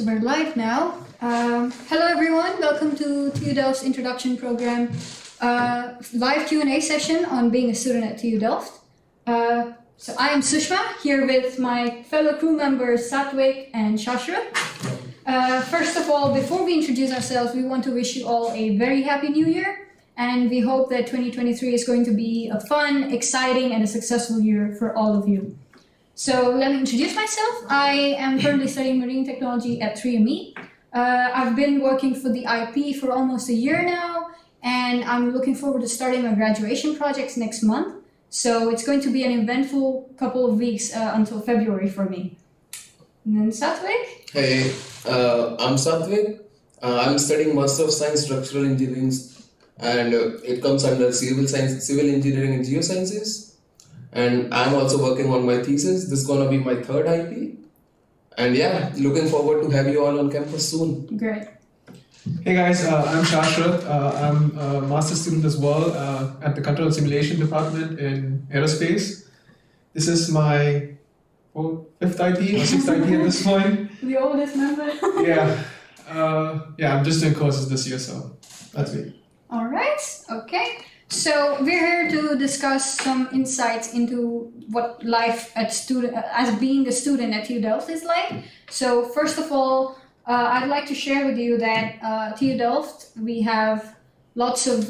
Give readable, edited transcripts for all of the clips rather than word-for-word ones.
So we're live now. Hello everyone, welcome to TU Delft's introduction program, live Q&A session on being a student at TU Delft. So I am Sushma, here with my fellow crew members Satwik and Shashra. First of all, before we introduce ourselves, we want to wish you all a very happy new year, and we hope that 2023 is going to be a fun, exciting, and a successful year for all of you. So let me introduce myself. I am currently studying marine technology at 3ME. I've been working for the IP for almost a year now, and I'm looking forward to starting my graduation projects next month. So it's going to be an eventful couple of weeks until February for me. And then Satwik? Hey, I'm Satwik. I'm studying Master of Science Structural Engineering, and it comes under Civil Science, Civil Engineering and Geosciences. And I'm also working on my thesis. This is gonna be my third IP. And yeah, looking forward to have you all on campus soon. Great. Hey guys, I'm Shashrat. I'm a master's student as well at the Control Simulation Department in Aerospace. This is my fifth IP or sixth IP at this point. The oldest member. Yeah, I'm just doing courses this year, so that's it. All right, okay. So we're here to discuss some insights into what life as being a student at TU Delft is like. So first of all, I'd like to share with you that TU Delft, we have lots of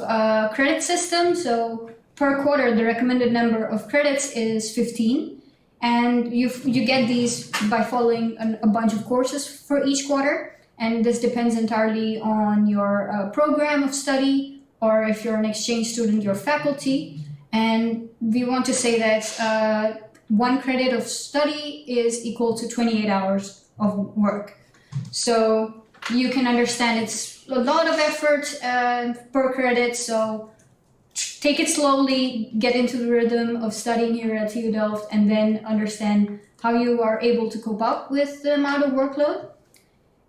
credit systems. So per quarter, the recommended number of credits is 15. And you get these by following a bunch of courses for each quarter. And this depends entirely on your program of study, or if you're an exchange student, your faculty. And we want to say that 1 credit of study is equal to 28 hours of work. So you can understand it's a lot of effort per credit, so take it slowly, get into the rhythm of studying here at TU Delft, and then understand how you are able to cope up with the amount of workload.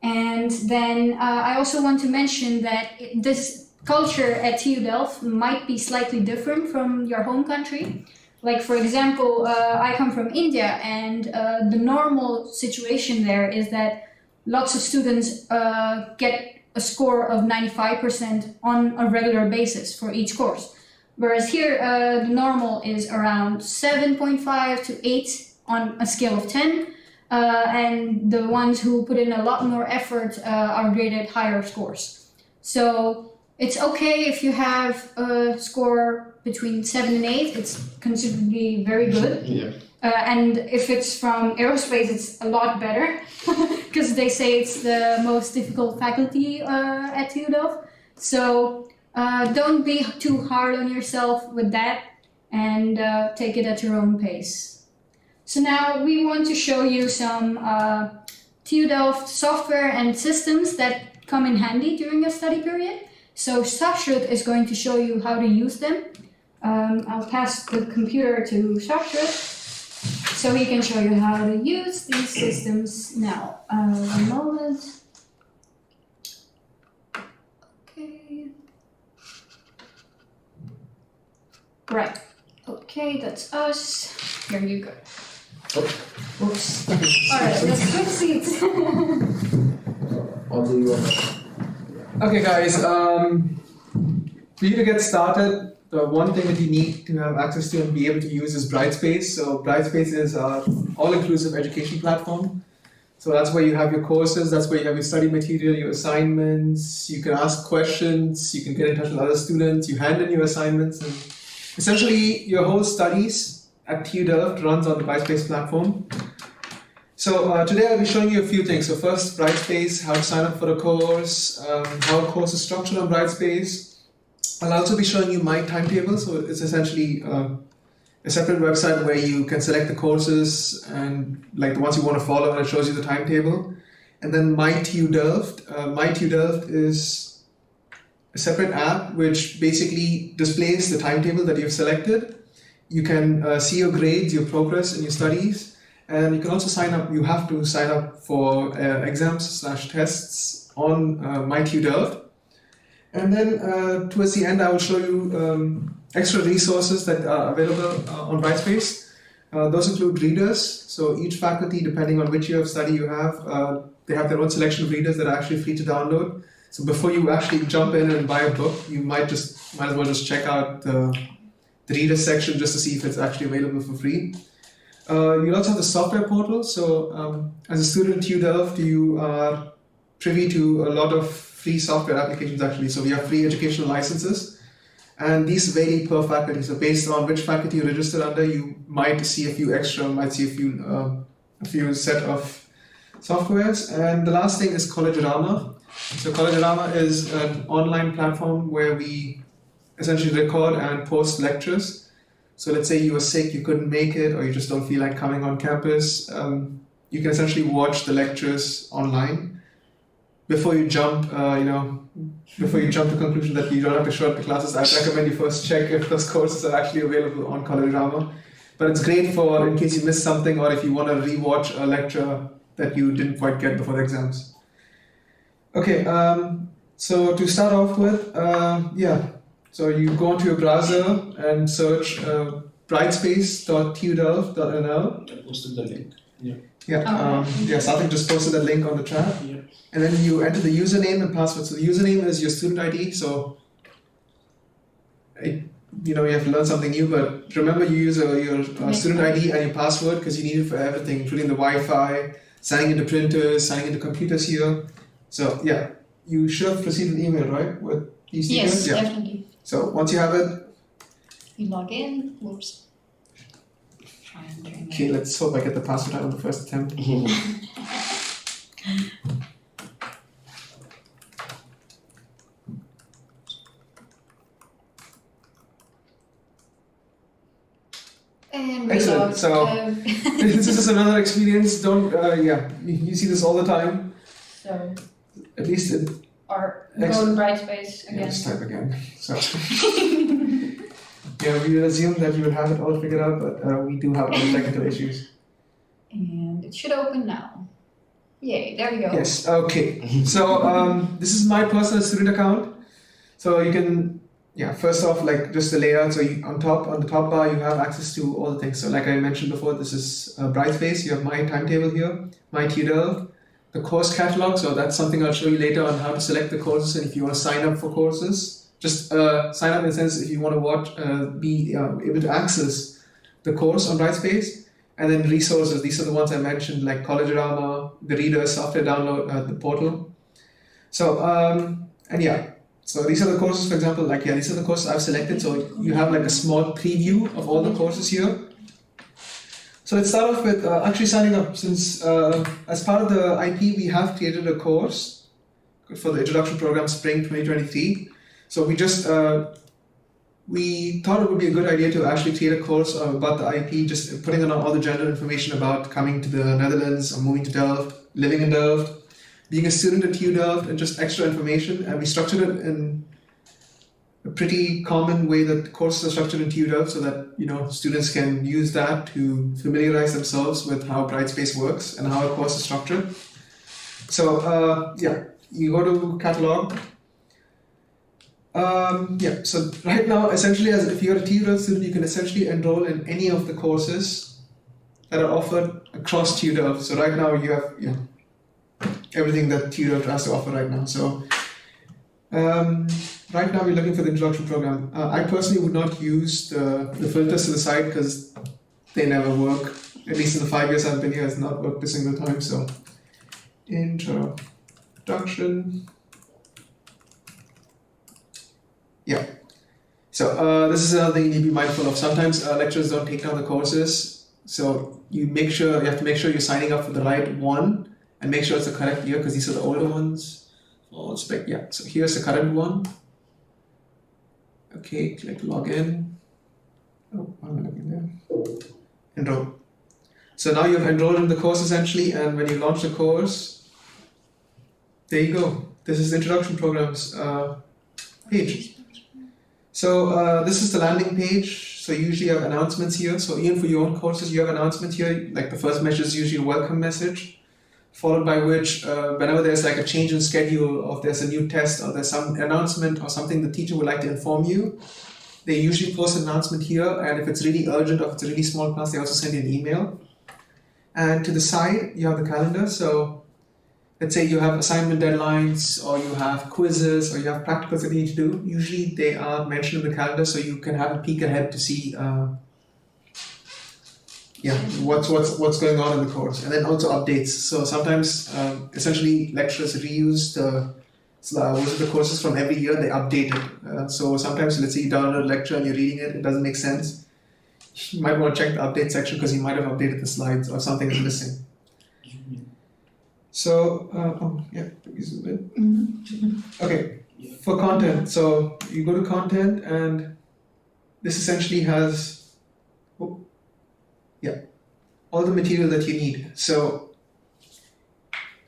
And then I also want to mention that this culture at TU Delft might be slightly different from your home country. Like, for example, I come from India, and the normal situation there is that lots of students get a score of 95% on a regular basis for each course. Whereas here, the normal is around 7.5 to 8 on a scale of 10. And the ones who put in a lot more effort are graded higher scores. So it's okay if you have a score between 7 and 8. It's considerably very good. Yeah. And if it's from aerospace, it's a lot better because they say it's the most difficult faculty at TU Delft. So don't be too hard on yourself with that, and take it at your own pace. So now we want to show you some TU Delft software and systems that come in handy during your study period. So Shashrat is going to show you how to use them. I'll pass the computer to Shashrat so he can show you how to use these systems now. One moment. Okay. Right. Okay, that's us. Here you go. Oops. Alright, let's switch seats. I'll do you Okay guys, for you to get started, the one thing that you need to have access to and be able to use is Brightspace. So Brightspace is an all-inclusive education platform. So that's where you have your courses, that's where you have your study material, your assignments, you can ask questions, you can get in touch with other students, you hand in your assignments, and essentially your whole studies at TU Delft runs on the Brightspace platform. So today I'll be showing you a few things. So first, Brightspace, how to sign up for the course, how a course is structured on Brightspace. I'll also be showing you my timetable. So it's essentially a separate website where you can select the courses and like the ones you want to follow, and it shows you the timetable. And then My TU Delft. My TU Delft is a separate app which basically displays the timetable that you've selected. You can see your grades, your progress in your studies. And you can also sign up, you have to sign up for exams/tests on My TU Delft. And then towards the end, I will show you extra resources that are available on Brightspace. Those include readers. So each faculty, depending on which year of study you have, they have their own selection of readers that are actually free to download. So before you actually jump in and buy a book, you might as well just check out the reader section just to see if it's actually available for free. You also have the software portal. So as a student at TU Delft, you are privy to a lot of free software applications actually. So we have free educational licenses, and these vary per faculty. So based on which faculty you registered under, you might see a few extra, might see a few set of softwares. And the last thing is Collegerama. So Collegerama is an online platform where we essentially record and post lectures. So let's say you were sick, you couldn't make it, or you just don't feel like coming on campus. You can essentially watch the lectures online. Before you jump, before you jump to the conclusion that you don't have to show up to classes, I'd recommend you first check if those courses are actually available on Collegerama. But it's great for in case you missed something, or if you want to rewatch a lecture that you didn't quite get before the exams. Okay, so to start off with, so you go onto your browser and search brightspace.tudelft.nl. I posted the link. Something just posted that link on the chat. Yeah. And then you enter the username and password. So the username is your student ID. So, you have to learn something new, but remember you use your student ID and your password because you need it for everything, including the Wi-Fi, signing into printers, signing into computers here. So yeah, you should have received an email, right? With these details? Yes, definitely. So once you have it, You log in. Whoops. okay, let's hope I get the password out on the first attempt. And Excellent. So this is another experience. Don't you see this all the time. So At least it. or go to Brightspace again. Yeah, just type again. So we will assume that you will have it all figured out, but we do have other technical issues. And it should open now. Yay! There we go. Yes. Okay. So this is my personal student account. So you can. First off, like just the layout. So on the top bar, you have access to all the things. So like I mentioned before, this is Brightspace. You have my timetable here, my TU Delft, the course catalog. So that's something I'll show you later on how to select the courses and if you want to sign up for courses. Just sign up in the sense if you want to be able to access the course on Brightspace. And then resources. These are the ones I mentioned, like Collegerama, the reader, software download, the portal. So So these are the courses, for example, these are the courses I've selected. So you have like a small preview of all the courses here. So let's start off with actually signing up. Since as part of the IP, we have created a course for the introduction program Spring 2023. So we thought it would be a good idea to actually create a course about the IP, just putting on all the general information about coming to the Netherlands or moving to Delft, living in Delft, being a student at TU Delft, and just extra information. And we structured it in a pretty common way that courses are structured in TU Delft so that students can use that to familiarize themselves with how Brightspace works and how a course is structured. So you go to catalog. So right now, essentially, as if you're a TU Delft student, you can essentially enroll in any of the courses that are offered across TU Delft. So right now you have everything that TU Delft has to offer right now. So right now we're looking for the introduction program. I personally would not use the filters to the side because they never work. At least in the 5 years I've been here, it's not worked a single time. So introduction. Yeah. So this is another thing you need to be mindful of. Sometimes lecturers don't take down the courses. So you have to make sure you're signing up for the right one. And make sure it's the correct year because these are the older ones. So here's the current one. Okay, click login. Oh, I'm not in there. Enroll. So now you've enrolled in the course essentially, and when you launch the course, there you go. This is the introduction programs page. So this is the landing page. So usually you have announcements here. So even for your own courses, you have announcements here. Like the first message is usually a welcome message, followed by which whenever there's like a change in schedule or if there's a new test or there's some announcement or something the teacher would like to inform you, they usually post an announcement here, and if it's really urgent or if it's a really small class, they also send you an email. And to the side, you have the calendar. So let's say you have assignment deadlines, or you have quizzes, or you have practicals that you need to do. Usually they are mentioned in the calendar, so you can have a peek ahead to see what's going on in the course, and then also updates. So sometimes essentially lecturers reuse the courses from every year. They update it. So sometimes, let's say you download a lecture and you're reading it, it doesn't make sense. You might want to check the update section because you might have updated the slides or something is missing. So zoom in. Okay, for content. So you go to content, and this essentially has all the material that you need. So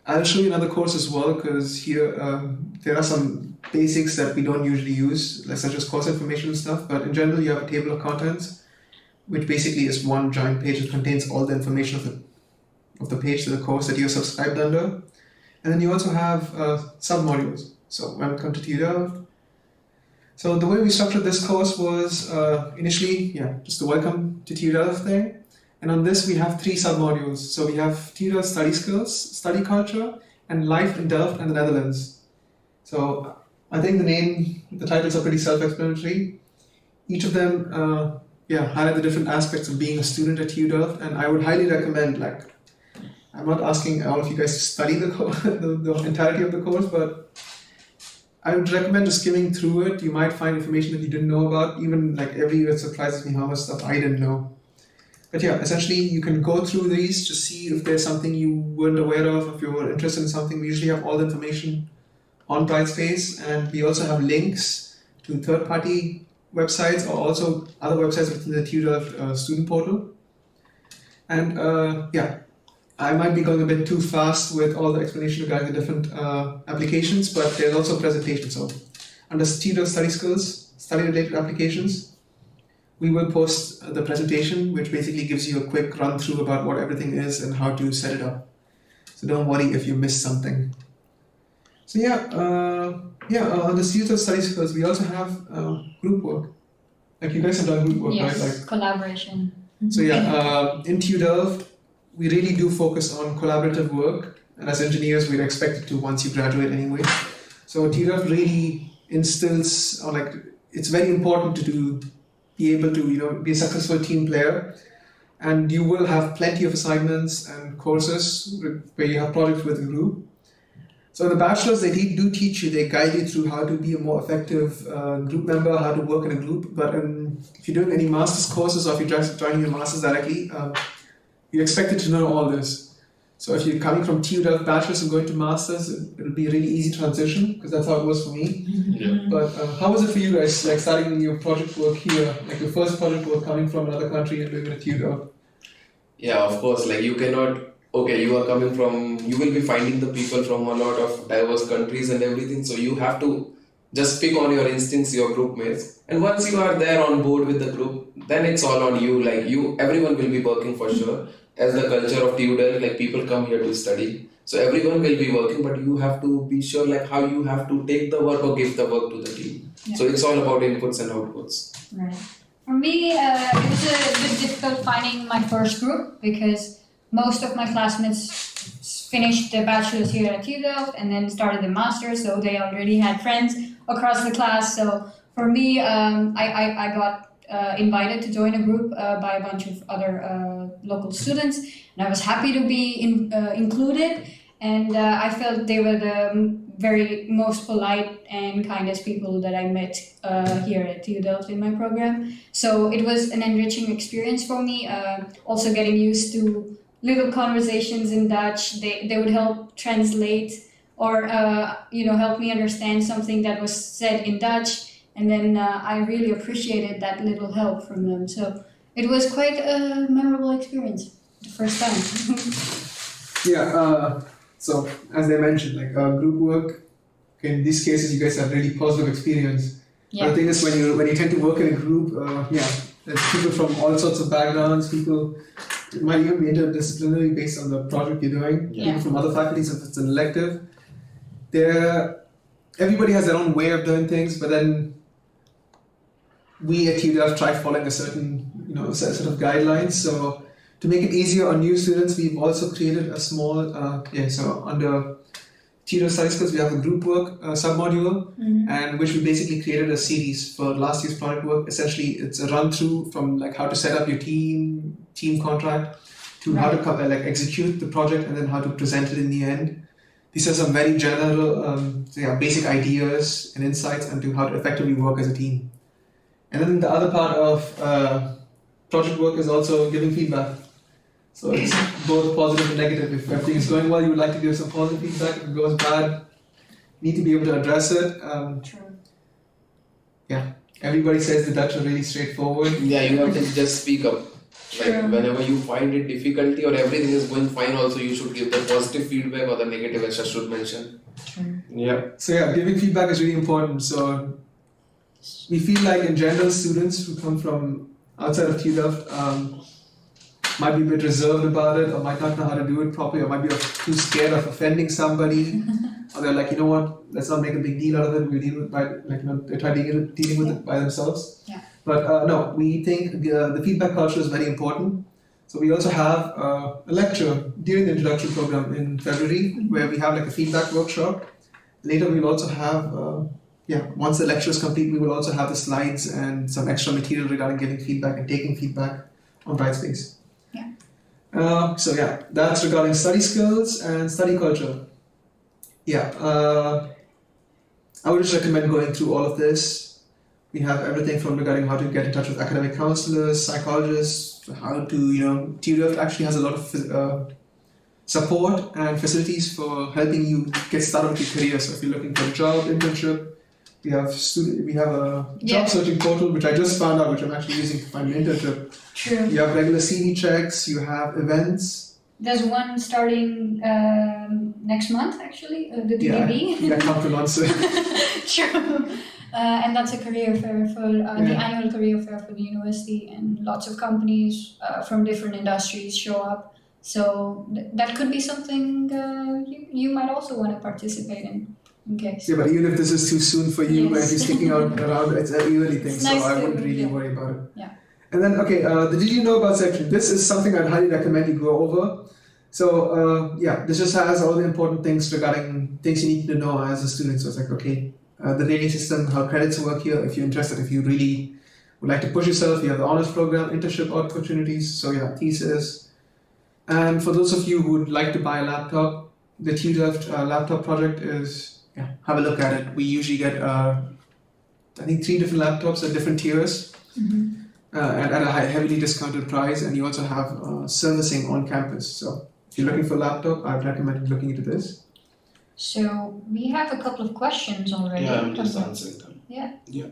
I'll show you another course as well, because here there are some basics that we don't usually use, such as course information and stuff. But in general, you have a table of contents, which basically is one giant page that contains all the information of the page to the course that you're subscribed under. And then you also have sub-modules. So welcome to TU Delft. So the way we structured this course was initially, just the welcome to TU Delft thing. And on this, we have 3 sub-modules. So we have TU Delft study skills, study culture, and life in Delft and the Netherlands. So I think the titles are pretty self-explanatory. Each of them highlight the different aspects of being a student at TU Delft. And I would highly recommend, I'm not asking all of you guys to study the entirety of the course, but I would recommend just skimming through it. You might find information that you didn't know about. Even every year it surprises me how much stuff I didn't know. But essentially you can go through these to see if there's something you weren't aware of, if you were interested in something. We usually have all the information on Brightspace, and we also have links to third-party websites or also other websites within the TU Delft student portal. And I might be going a bit too fast with all the explanation regarding the different applications, but there's also a presentation. So under TU Delft study skills, study-related applications, we will post the presentation, which basically gives you a quick run through about what everything is and how to set it up. So don't worry if you missed something. So on the TU Delft study skills, we also have group work. You guys have done group work, yes, right? Collaboration. So in TU Delft, we really do focus on collaborative work, and as engineers, we're expected to once you graduate anyway. So TU Delft really instills, it's very important to be able to be a successful team player, and you will have plenty of assignments and courses where you have projects with a group. So in the bachelor's, they do teach you, they guide you through how to be a more effective group member, how to work in a group. But if you're doing any master's courses, or if you're just joining your master's directly, you're expected to know all this. So if you're coming from TU Delft bachelor's and going to master's, it'll be a really easy transition, because that's how it was for me. Yeah. But how was it for you guys, starting your project work here, your first project work coming from another country and doing it at TU Delft? Yeah, of course, you cannot, you are coming from, you will be finding the people from a lot of diverse countries and everything, so you have to just pick on your instincts, your group mates. And once you are there on board with the group, then it's all on you. Everyone will be working for sure. As the culture of TU Delft, people come here to study. So everyone will be working, but you have to be sure how you have to take the work or give the work to the team. Yeah. So it's all about inputs and outputs. Right. For me, it was a bit difficult finding my first group, because most of my classmates finished their bachelor's here at TU Delft and then started the master's, so they already had friends across the class. So for me, I got invited to join a group by a bunch of other local students, and I was happy to be included, and I felt they were the very most polite and kindest people that I met here at TU Delft in my program. So it was an enriching experience for me, also getting used to little conversations in Dutch. They would help translate or help me understand something that was said in Dutch. And then I really appreciated that little help from them. So it was quite a memorable experience the first time. So as I mentioned, group work, in these cases you guys have really positive experience. Yeah. But the thing is, when you tend to work in a group, there's people from all sorts of backgrounds. People might even be interdisciplinary based on the project you're doing. Yeah. People from other faculties, if it's an elective. Everybody has their own way of doing things, but then we at TU Delft try following a certain set of guidelines. So to make it easier on new students, we've also created a small so under TU Delft Study Skills we have a group work submodule, and which we basically created a series for last year's product work. Essentially, it's a run through from like how to set up your team contract to how to execute the project and then how to present it in the end. These are some very general basic ideas and insights into how to effectively work as a team. And then the other part of project work is also giving feedback. So it's both positive and negative. If everything is going well, you would like to give some positive feedback. If it goes bad, you need to be able to address it. True. Yeah, everybody says the Dutch are really straightforward. Yeah, you have to just speak up. Like whenever you find it difficulty or everything is going fine, also you should give the positive feedback or the negative, as I should mention. True. Yeah. So yeah, giving feedback is really important. So we feel like in general, students who come from outside of TU Delft might be a bit reserved about it, or might not know how to do it properly, or might be too scared of offending somebody, or they're like, you know what, let's not make a big deal out of it. We'll deal with they try dealing with it by themselves. Yeah. But no, we think the feedback culture is very important. So we also have a lecture during the introduction program in February where we have like a feedback workshop. Later we'll also have, once the lecture is complete, we will also have the slides and some extra material regarding giving feedback and taking feedback on Brightspace. Yeah. That's regarding study skills and study culture. I would just recommend going through all of this. We have everything from regarding how to get in touch with academic counselors, psychologists, how to, TU Delft actually has a lot of support and facilities for helping you get started with your career. So if you're looking for a job, internship, we have a job searching portal, which I just found out, which I'm actually using to find an internship. True. You have regular CV checks, you have events. There's one starting next month, actually, the DDB. Yeah, I can't pronounce it. True. And that's a career fair for the annual career fair for the university, and lots of companies from different industries show up. So that could be something you might also want to participate in case. Yeah, but even if this is too soon for you and you're sticking out around, it's a yearly thing, It's so nice I to- wouldn't really yeah. worry about it. Yeah. And then, the Did You Know About section. This is something I'd highly recommend you go over. So, this just has all the important things regarding things you need to know as a student. So it's like, the rating system, how credits work here, if you're interested, if you really would like to push yourself, you have the honors program, internship opportunities, so thesis. And for those of you who would like to buy a laptop, the TU Delft laptop project is, have a look at it. We usually get, 3 different laptops at different tiers. Mm-hmm. At a heavily discounted price, and you also have servicing on campus. So if you're looking for a laptop, I'd recommend looking into this. So we have a couple of questions already. Yeah, I'm just answering them. Yeah. Yeah.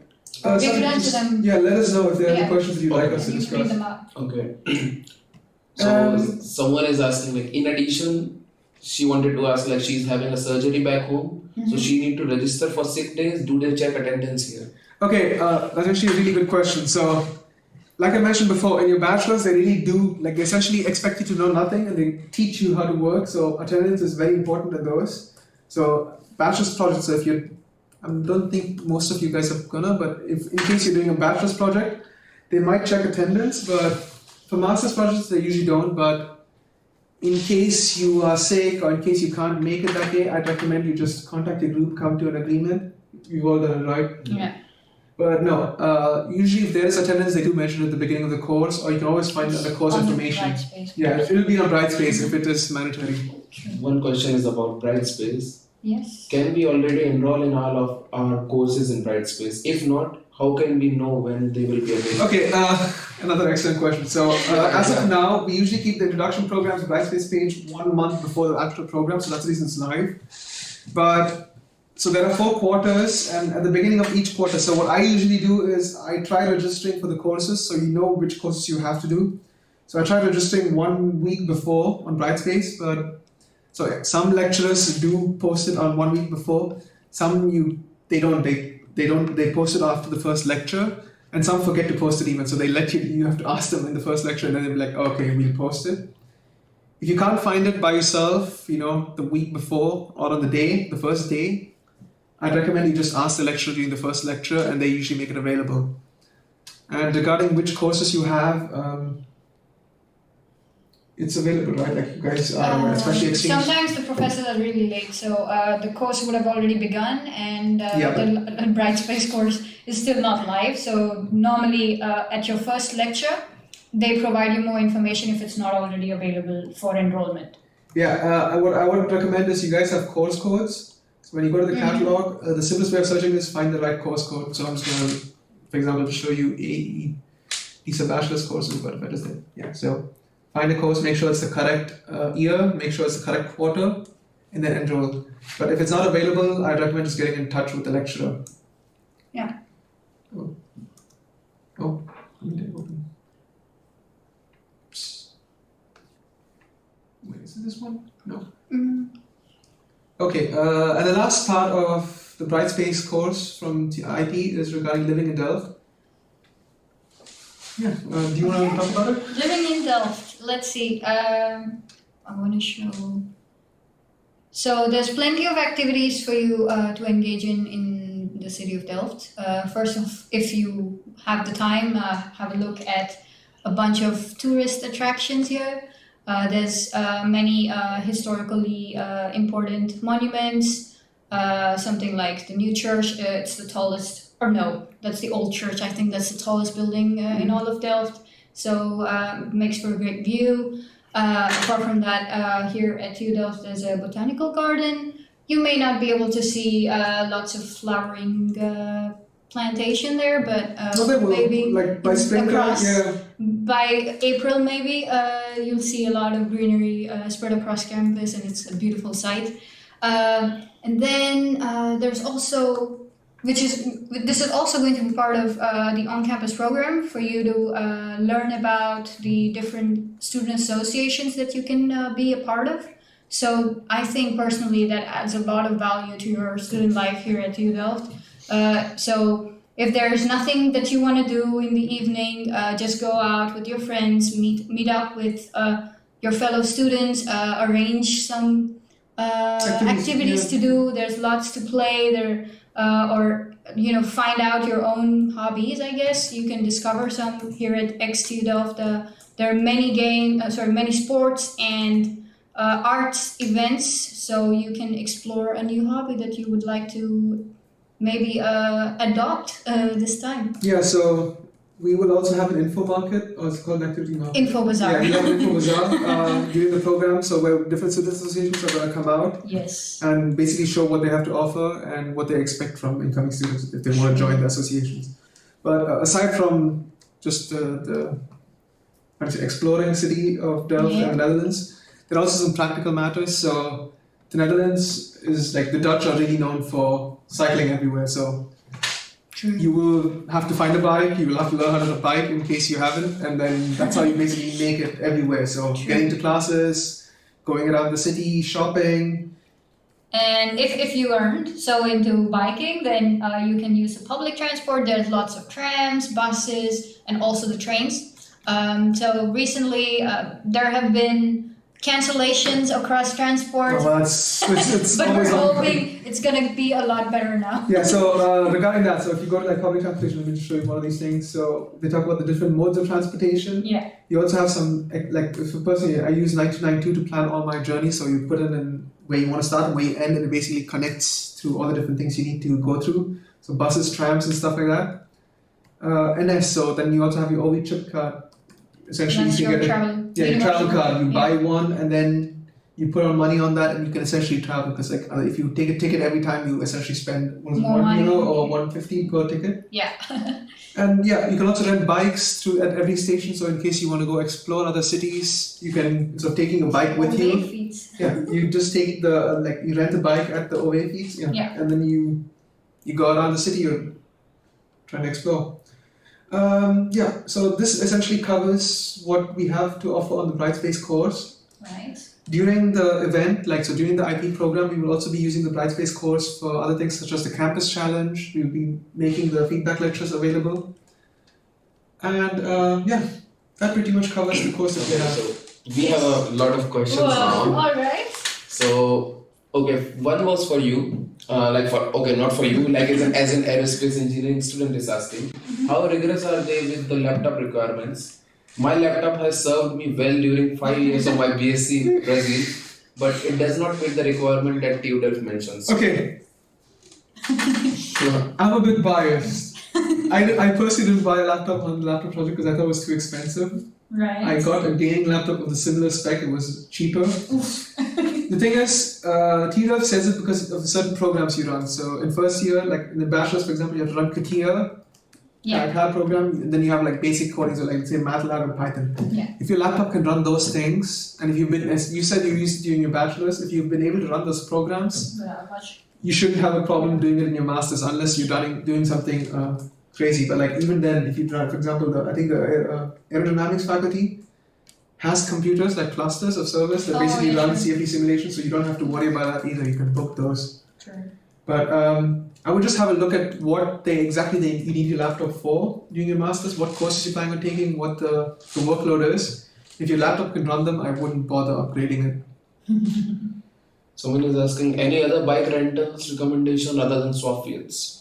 Or you so could answer them. Yeah, let us know if there are Yeah. any questions that you'd like us to You read discuss. them out. Okay. So someone is asking, like, in addition, she wanted to ask, like, she's having a surgery back home, so she need to register for sick days. Do they check attendance here? Okay, that's actually a really good question. So, like I mentioned before, in your bachelor's, they really do, they essentially expect you to know nothing and they teach you how to work. So, attendance is very important in those. So, bachelor's projects, so if you're, I don't think most of you guys are gonna, but if in case you're doing a bachelor's project, they might check attendance, but for master's projects, they usually don't. But in case you are sick or in case you can't make it that day, I'd recommend you just contact your group, come to an agreement. You've all done it, right? Yeah. But no, usually if there is attendance, they do mention it at the beginning of the course, or you can always find the course On the information. Brightspace. Yeah, it will be on Brightspace if it is mandatory. One question is about Brightspace. Yes. Can we already enroll in all of our courses in Brightspace? If not, how can we know when they will be available? Okay, another excellent question. So as of now, we usually keep the introduction programs Brightspace page 1 month before the actual program, so that's the reason it's live. But so there are 4 quarters, and at the beginning of each quarter, so what I usually do is I try registering for the courses, so you know which courses you have to do. So I try registering 1 week before on Brightspace, but so some lecturers do post it on 1 week before. Some they post it after the first lecture, and some forget to post it even. So they let you have to ask them in the first lecture, and then they'll be like, okay, we'll post it. If you can't find it by yourself, the week before or on the first day, I'd recommend you just ask the lecturer during the first lecture, and they usually make it available. And regarding which courses you have, it's available, right? Like you guys are, especially exchange. Sometimes the professors are really late, so the course would have already begun, and the Brightspace course is still not live. So normally at your first lecture, they provide you more information if it's not already available for enrollment. Yeah, what I would recommend is you guys have course codes. So when you go to the catalog, the simplest way of searching is find the right course code. So I'm just going to, for example, show you AE. These are bachelor's courses, but if I just did, yeah. So find a course, make sure it's the correct year, make sure it's the correct quarter, and then enroll. But if it's not available, I'd recommend just getting in touch with the lecturer. Yeah. Oh, let me open. Wait, is it this one? No. Okay, and the last part of the Brightspace course from IT is regarding living in Delft. Yeah, do you want to talk about it? Living in Delft. Let's see. I want to show. So there's plenty of activities for you to engage in the city of Delft. First, if you have the time, have a look at a bunch of tourist attractions here. There's many historically important monuments. Something like the new church. It's the tallest. Or no, that's the old church. I think that's the tallest building in all of Delft. So it makes for a great view. Apart from that, here at TU Delft there's a botanical garden. You may not be able to see lots of flowering plantation there, but maybe like by spring, by April maybe you'll see a lot of greenery spread across campus, and it's a beautiful sight. And then there's also, this is also going to be part of the on-campus program for you to learn about the different student associations that you can be a part of. So I think personally that adds a lot of value to your student life here at TU Delft. So if there's nothing that you want to do in the evening, just go out with your friends, meet up with your fellow students, arrange some activities to do. There's lots to play there. Or find out your own hobbies. I guess you can discover some here at TU Delft. There are many sports and arts events, so you can explore a new hobby that you would like to maybe adopt this time. Yeah, so we will also have an info market, or it's called an activity market. Info bazaar. Yeah, we have an info bazaar during the program, so where different student associations are going to come out. Yes. And basically show what they have to offer and what they expect from incoming students if they want to join the associations. But aside from just the exploring city of Delft and the Netherlands, there are also some practical matters. So the Netherlands is like, the Dutch are really known for cycling everywhere. So you will have to find a bike, you will have to learn how to bike in case you haven't, and then that's how you basically make it everywhere. So getting to classes, going around the city, shopping. And if you aren't so into biking, then you can use the public transport. There's lots of trams, buses, and also the trains. So recently there have been cancellations across transport. Well, it's but we're always hoping it's going to be a lot better now. Yeah, so regarding that, so if you go to like public transportation, let me just show you one of these things. So they talk about the different modes of transportation. Yeah. You also have some, like personally, I use 9292 to plan all my journeys. So you put in where you want to start and where you end, and it basically connects through all the different things you need to go through. So buses, trams, and stuff like that. NS, so then you also have your OV chip card. Essentially, That's you can get your travel card. You buy one, and then you put on money on that, and you can essentially travel. Because like if you take a ticket every time, you essentially spend €1 or $1.50 per ticket. Yeah. And yeah, you can also rent bikes at every station. So in case you want to go explore other cities, you can taking a bike with you. Feeds. Yeah, you just take you rent a bike at the OA feeds. Yeah. And then you go around the city. You're trying to explore. So this essentially covers what we have to offer on the Brightspace course. Right. During the event, during the IP program, we will also be using the Brightspace course for other things such as the campus challenge. We'll be making the feedback lectures available. And that pretty much covers the course that we have. So we have a lot of questions now. All right. So Okay, one was for you. Not for you. Like as an aerospace engineering student is asking, how rigorous are they with the laptop requirements? My laptop has served me well during 5 years of my BSc in Brazil, but it does not meet the requirement that TU Delft mentions. Okay. I'm a bit biased. I personally didn't buy a laptop on the laptop project because I thought it was too expensive. Right. I got a gaming laptop of the similar spec, it was cheaper. The thing is, TU Delft says it because of the certain programs you run. So in first year, like in the bachelor's, for example, you have to run CATIA, CAD program, and then you have like basic coding, so like say MATLAB or Python. Yeah. If your laptop can run those things, and if you've been, as you said you used it during your bachelor's, if you've been able to run those programs, you shouldn't have a problem doing it in your master's unless you're doing something crazy. But like even then, if you try, for example, I think the aerodynamics faculty has computers like clusters of servers that basically run CFD simulations, so you don't have to worry about that either. You can book those. True. But I would just have a look at what you need your laptop for during your masters, what courses you plan on taking, what the workload is. If your laptop can run them, I wouldn't bother upgrading it. Someone is asking, any other bike rentals recommendation other than Swapfields?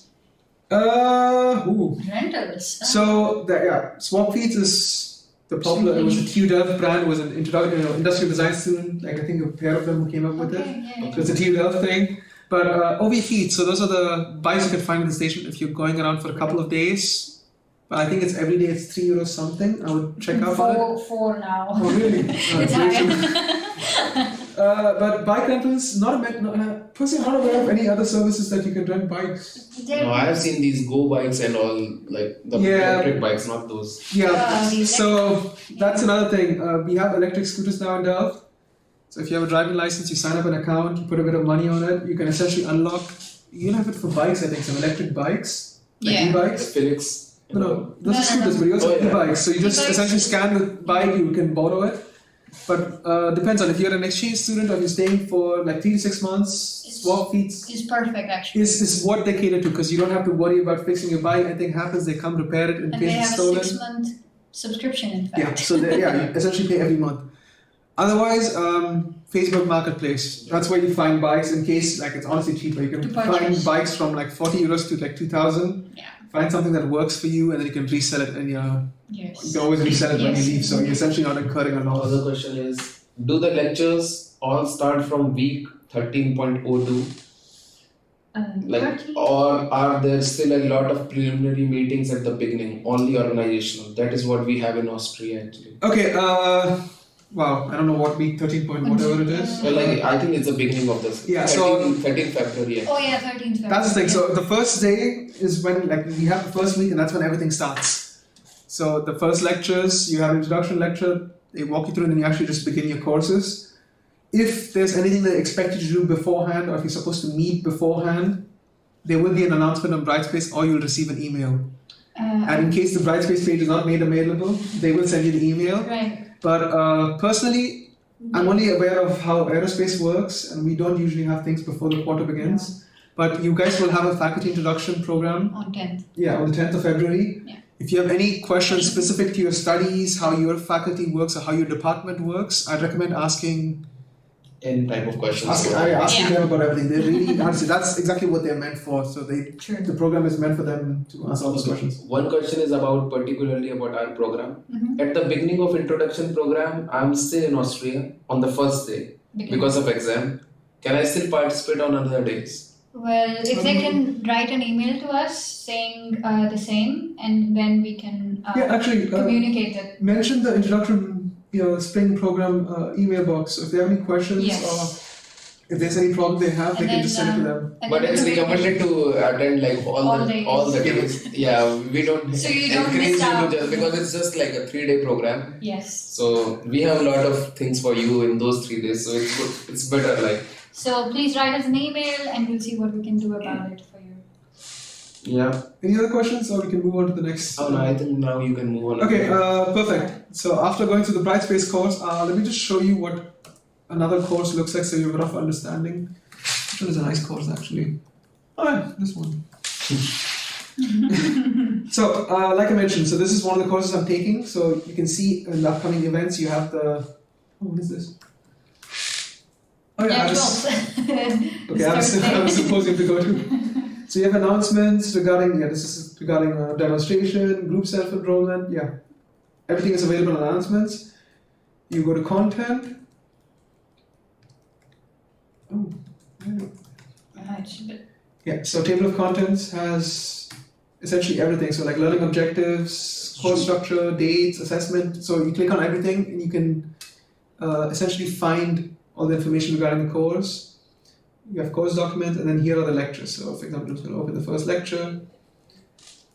Rentals. So Swapfields is the popular. It was the TU Delft brand. Was an industrial design student. Like I think a pair of them who came up with it. Yeah. So it's a TU Delft thing. But OV Feeds. So those are the bikes you can find at the station if you're going around for a couple of days. But I think it's every day. It's €3 something. I would check out on it. Four now. Oh really? It's higher. But bike rentals, personally, I'm not aware of any other services that you can rent bikes. No, I have seen these Go bikes and all, like the electric bikes, not those. Yeah, so that's another thing. We have electric scooters now in Delft. So if you have a driving license, you sign up an account, you put a bit of money on it, you can essentially unlock, you can have it for bikes, I think, some electric bikes, like e-bikes. Felix. No, those are scooters, but you also have e-bikes. So you just essentially scan the bike, you can borrow it. But depends on if you're an exchange student or you're staying for like 3 to 6 months. Swapfields is perfect actually. Is what they cater to because you don't have to worry about fixing your bike. Anything happens, they come repair it in case it's stolen. And they have a 6-month subscription in fact. Yeah, so you essentially pay every month. Otherwise, Facebook Marketplace. That's where you find bikes in case like it's honestly cheaper. You can find bikes from like €40 to like 2,000. Yeah. Find something that works for you and then you can resell it and you can always resell it when you leave. So you're essentially not incurring a loss. Other question is, do the lectures all start from week 13.02? Or are there still a lot of preliminary meetings at the beginning, only organizational? That is what we have in Austria actually. Okay, wow, I don't know what week 13 point whatever it is. Well, like I think it's the beginning of this. 13th February. Oh yeah, 13th February. That's the thing. So the first day is when like we have the first week and that's when everything starts. So the first lectures, you have an introduction lecture, they walk you through and then you actually just begin your courses. If there's anything they expect you to do beforehand or if you're supposed to meet beforehand, there will be an announcement on Brightspace or you'll receive an email. And in case the Brightspace page is not made available, they will send you the email. Right. But personally, I'm only aware of how aerospace works and we don't usually have things before the quarter begins. But you guys will have a faculty introduction program. On 10th. Yeah, on the 10th of February. Yeah. If you have any questions specific to your studies, how your faculty works or how your department works, I'd recommend asking any type of questions. Asking them about everything. They really, honestly, that's exactly what they're meant for. So the program is meant for them to answer all those questions. One question is particularly about our program. At the beginning of introduction program, I'm still in Austria on the first day because of exam. Can I still participate on other days? Well, if they can write an email to us saying the same, and then we can communicate it. Mention the introduction spring program email box. So if they have any questions or if there's any problem they have, they can just send it to them. But it's recommended to attend like all the days. Yeah, we don't so you don't encourage miss out. you to just because it's just like a 3-day program. Yes. So we have a lot of things for you in those 3 days. So it's good. It's better like. So please write us an email and we'll see what we can do about it for you. Yeah. Any other questions or we can move on to the next? Oh no, I think now you can move on. Okay, perfect. So after going through the Brightspace course, let me just show you what another course looks like so you have a rough understanding. Which one is a nice course actually? Oh yeah, this one. So like I mentioned, so this is one of the courses I'm taking. So you can see in the upcoming events you have the, what is this? Oh yeah, Yeah, I was, 12th. okay, I was supposing to go to. So you have announcements regarding, this is regarding demonstration, group self-enrollment, everything is available in announcements. You go to content. Oh, yeah, so table of contents has essentially everything. So like learning objectives, course structure, dates, assessment. So you click on everything and you can essentially find all the information regarding the course. You have course documents, and then here are the lectures. So for example, I'm just going to open the first lecture.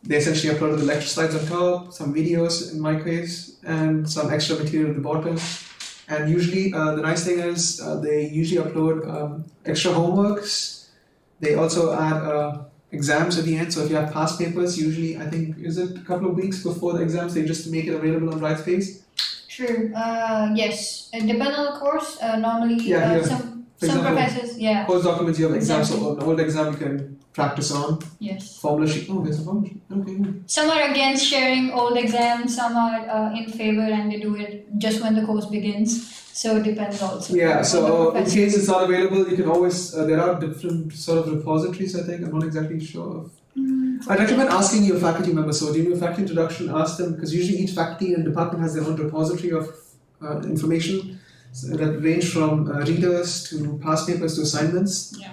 They essentially uploaded the lecture slides on top, some videos in my case, and some extra material at the bottom. And usually, the nice thing is they usually upload extra homeworks. They also add exams at the end. So if you have past papers, usually I think, is it a couple of weeks before the exams, they just make it available on Brightspace? True. Yes. It depends on the course. Normally, For some example, professors, course documents, you have exams, Exactly. so an old exam you can practice on. Yes. Formula sheet. Oh, there's a formula sheet. Okay. Some are against sharing old exams, some are in favor and they do it just when the course begins. So it depends also. Yeah, on so the in professor. case it's not available, you can always, there are different sort of repositories, I think. I'm not exactly sure of. I'd recommend asking your faculty members. So during your faculty introduction, ask them, because usually each faculty and department has their own repository of information that range from readers to past papers to assignments. Yeah.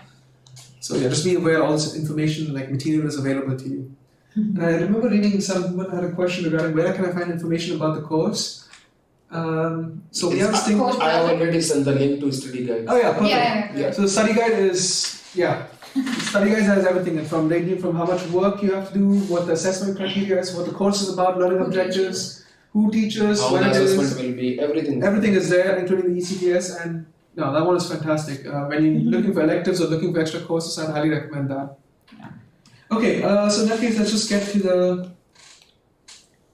So just be aware all this information, like material, is available to you. And I remember reading someone had a question regarding where can I find information about the course. So we have this thing. Course I have already sent the link to study guide. Oh yeah, perfect. Yeah. So the study guide is study guide has everything from ranging from how much work you have to do, what the assessment criteria is, what the course is about, learning objectives, who teaches, How when the it is. assessment will be, everything. Everything is there, including the ECTS, and no, that one is fantastic. When you're looking for electives or looking for extra courses, I'd highly recommend that. Yeah. Okay, so in that case, let's just get to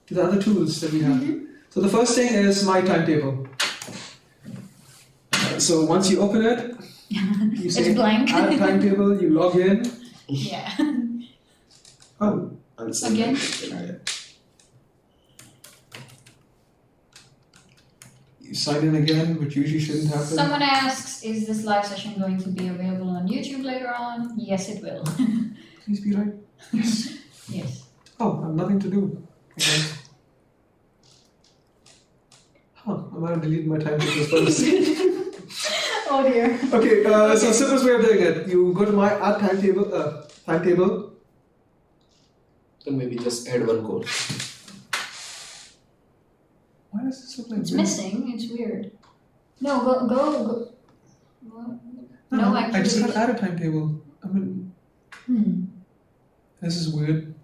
the other tools that we have. So the first thing is my timetable. So once you open it, you say It's blank. add timetable, you log in. Yeah. Oh, Again? you sign in again, which usually shouldn't happen. Someone asks, is this live session going to be available on YouTube later on? Yes, it will. Please be right. Yes. Yes. Oh, I have nothing to do. Okay. I might have deleted my timetable first. Oh dear. Okay, so simplest way of doing it. You go to my add timetable. Then maybe just add one course. Why does this look like It's this? missing. It's weird. No, go. No, I just actually. had add a timetable. I mean, this is weird.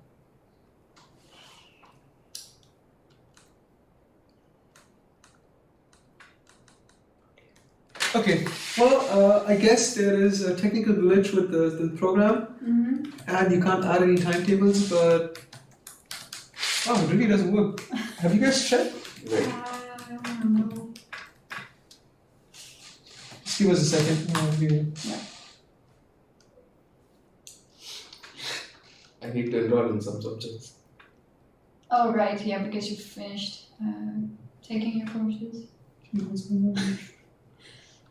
Okay, well, I guess there is a technical glitch with the program, and you can't add any timetables, but it really doesn't work. Have you guys checked? Right. No. Just give us a second. I need to enroll in some subjects. Oh right, yeah, because you finished taking your courses.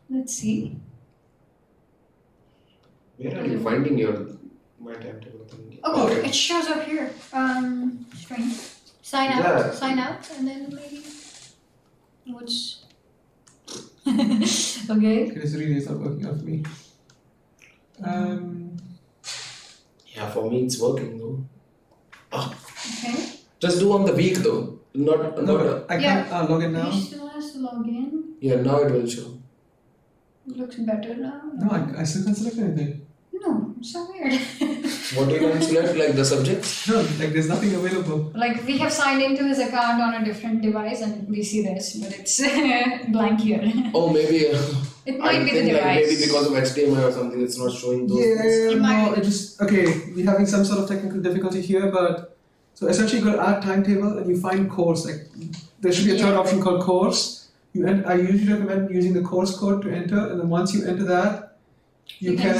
Let's see. Where are you finding my timetable thing? Oh, it shows up here. Strange. Sign out. Yeah. Sign out, and then maybe. What's? Okay. This really is not working out for me. Yeah, for me it's working though. Okay. Just do on the week though. Not. I can't log in now. He still has to log in. Yeah, now it will show. Looks better now. No, I still can't select anything. No, it's so weird. What do you want to select? Like the subjects? No, like there's nothing available. Like we have signed into his account on a different device and we see this, but it's blank here. Oh, maybe. It I might be the think like device. maybe because of HDMI or something, it's not showing those. things. It might no, be. it just we're having some sort of technical difficulty here, but so essentially you go to add timetable and you find course. Like there should be a third option called course. I usually recommend using the course code to enter, and then once you enter that, you can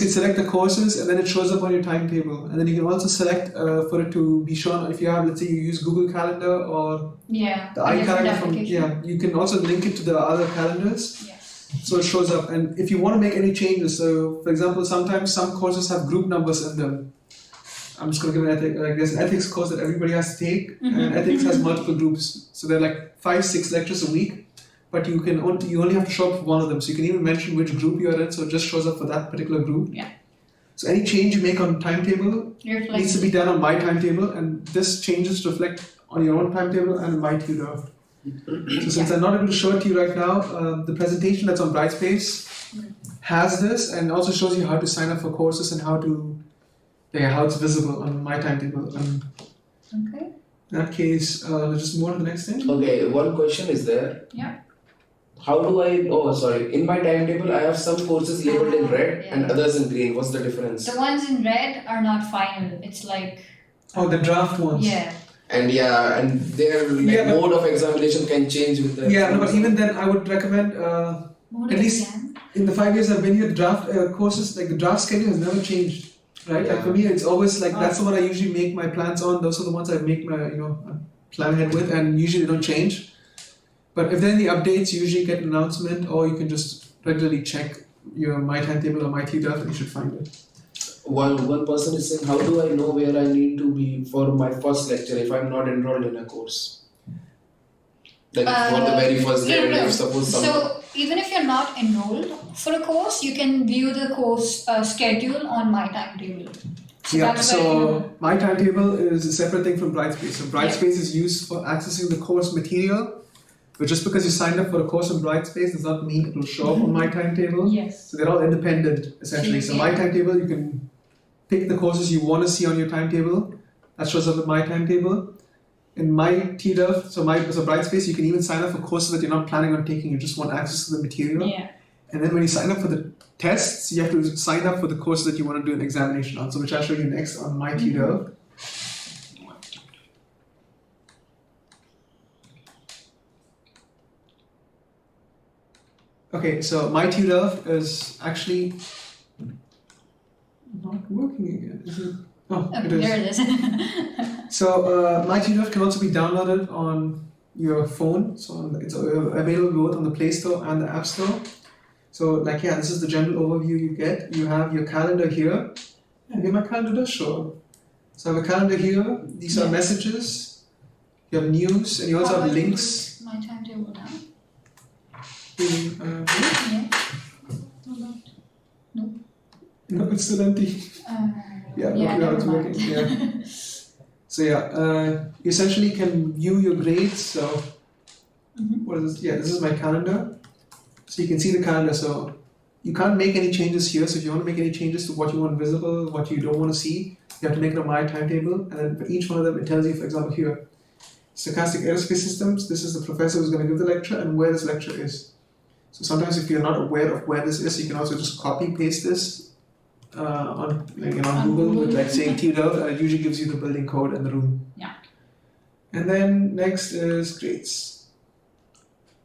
select the courses, and then it shows up on your timetable. And then you can also select for it to be shown if you have, let's say, you use Google Calendar or Yeah. the a different iCalendar from application. you can also link it to the other calendars. Yes. So it shows up. And if you want to make any changes, so for example, sometimes some courses have group numbers in them. I'm just going to give an ethics, like there's an ethics course that everybody has to take, and ethics has multiple groups. So they're like 5-6 lectures a week, but you only have to show up for one of them. So you can even mention which group you're in, so it just shows up for that particular group. Yeah. So any change you make on timetable needs to be done on my timetable, and this changes to reflect on your own timetable and my tutor. So since I'm not able to show it to you right now, the presentation that's on Brightspace has this, and also shows you how to sign up for courses and how it's visible on my timetable. Okay. In that case, let's just move on to the next thing. Okay, one question is there. Yeah. How do in my timetable I have some courses labeled in red and others in green. What's the difference? The ones in red are not final. It's like... the draft ones. Yeah. And their mode of examination can change with the... Yeah, no, but even then I would recommend, Mode at of least exam? in the 5 years I've been here, the draft courses, like the draft schedule has never changed. Right? Yeah. Like for me, it's always like, that's the one I usually make my plans on. Those are the ones I make my, plan ahead with, and usually they don't change. But if there are any updates, you usually get an announcement, or you can just regularly check your My Timetable or My TU Delft, and you should find it. One person is saying, how do I know where I need to be for my first lecture if I'm not enrolled in a course? Like for the very first day, when you're supposed to... So even if you're not enrolled for a course, you can view the course schedule on My Timetable. So My Timetable is a separate thing from Brightspace. So Brightspace is used for accessing the course material. But just because you signed up for a course on Brightspace does not mean it will show up on My Timetable. Yes. So they're all independent, essentially. So My Timetable, you can pick the courses you want to see on your timetable. That shows up in My Timetable. In My TU Delft, so Brightspace, you can even sign up for courses that you're not planning on taking. You just want access to the material. Yeah. And then when you sign up for the tests, you have to sign up for the courses that you want to do an examination on. So which I'll show you next on My TU Delft. Okay, so My TU Delft is actually not working again, is it? Oh, Okay, it is. there it is. So My TU Delft can also be downloaded on your phone. So it's available both on the Play Store and the App Store. So this is the general overview you get. You have your calendar here. And my calendar does show up. So I have a calendar here. These are messages. You have news, and you also have links. My timetable now. Yeah. No. No, it's still empty. It's working. Yeah. So you essentially can view your grades. So what is this? Yeah, this is my calendar. So you can see the calendar. So you can't make any changes here. So if you want to make any changes to what you want visible, what you don't want to see, you have to make it on My Timetable. And then for each one of them, it tells you, for example, here, Stochastic Aerospace Systems. This is the professor who's going to give the lecture and where this lecture is. So sometimes if you're not aware of where this is, you can also just copy paste this on Google with saying TU Delft, and it usually gives you the building code and the room. Yeah. And then next is grades.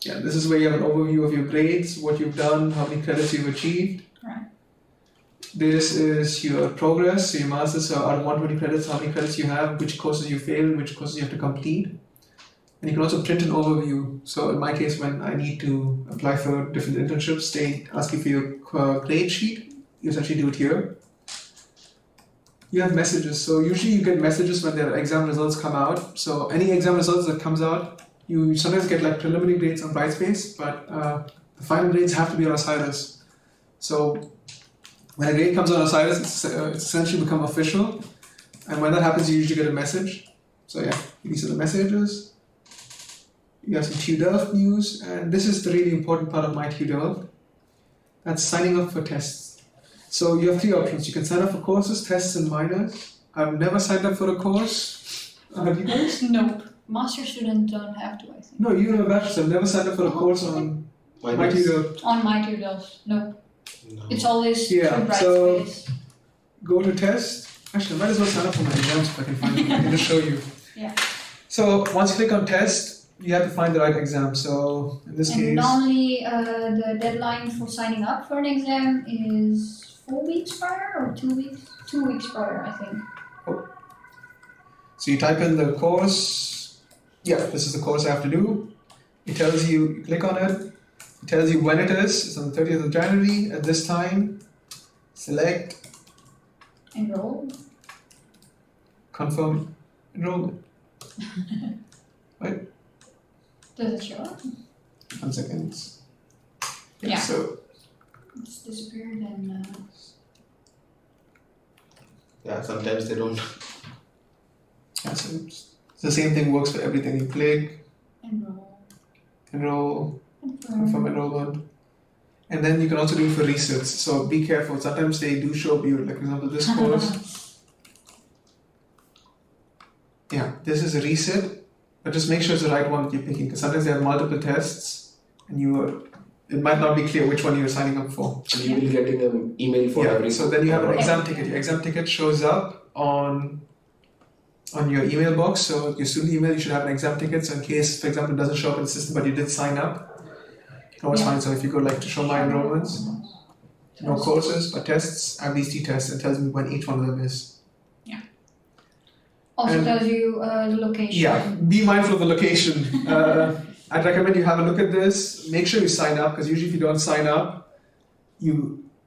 Yeah, this is where you have an overview of your grades, what you've done, how many credits you've achieved. Right. This is your progress, so your master's, so out of 120 credits, how many credits you have, which courses you failed, which courses you have to complete. And you can also print an overview. So in my case, when I need to apply for different internships, they ask you for your grade sheet. You essentially do it here. You have messages. So usually you get messages when their exam results come out. So any exam results that comes out, you sometimes get like preliminary grades on Brightspace, but the final grades have to be on Osiris. So when a grade comes on Osiris, it's essentially become official. And when that happens, you usually get a message. So these are the messages. You have some TU Delft news, and this is the really important part of My TU Delft. That's signing up for tests. So you have 3 options. You can sign up for courses, tests, and minors. I've never signed up for a course. Have you guys? Nope. Master students don't have to, I think. No, you have a bachelor's. I've never signed up for a course on My TU Delft. On My TU Delft, nope. It's always through Brightspace. So go to test. Actually, I might as well sign up for my exams if I can find it. I can just show you. Yeah. So once you click on test, you have to find the right exam. So in this case, normally the deadline for signing up for an exam is 4 weeks prior or 2 weeks? 2 weeks prior, I think. So you type in the course. Yeah, this is the course I have to do. It tells you, click on it. It tells you when it is. It's on the 30th of January at this time. Select, Enroll. confirm enrollment. Right? Does it show up? 1 second. Yeah. So, It's disappeared and Yeah, sometimes they don't. yeah, so it's the same thing works for everything. You click, enroll, confirm enrollment. And then you can also do it for resets. So be careful. Sometimes they do show up you, like for example, this course. Yeah, this is a reset, but just make sure it's the right one that you're picking, because sometimes they have multiple tests, and it might not be clear which one you're signing up for. And you will be getting an email for every. So then you have an exam ticket. Your exam ticket shows up on your email box. So your student email, you should have an exam ticket. So in case, for example, it doesn't show up in the system, but you did sign up, you can always find. So if you go like to show my enrollments, no courses but tests, I have these 3 tests. It tells me when each one of them is. also tells you the location. Yeah, be mindful of the location. I'd recommend you have a look at this. Make sure you sign up, because usually if you don't sign up,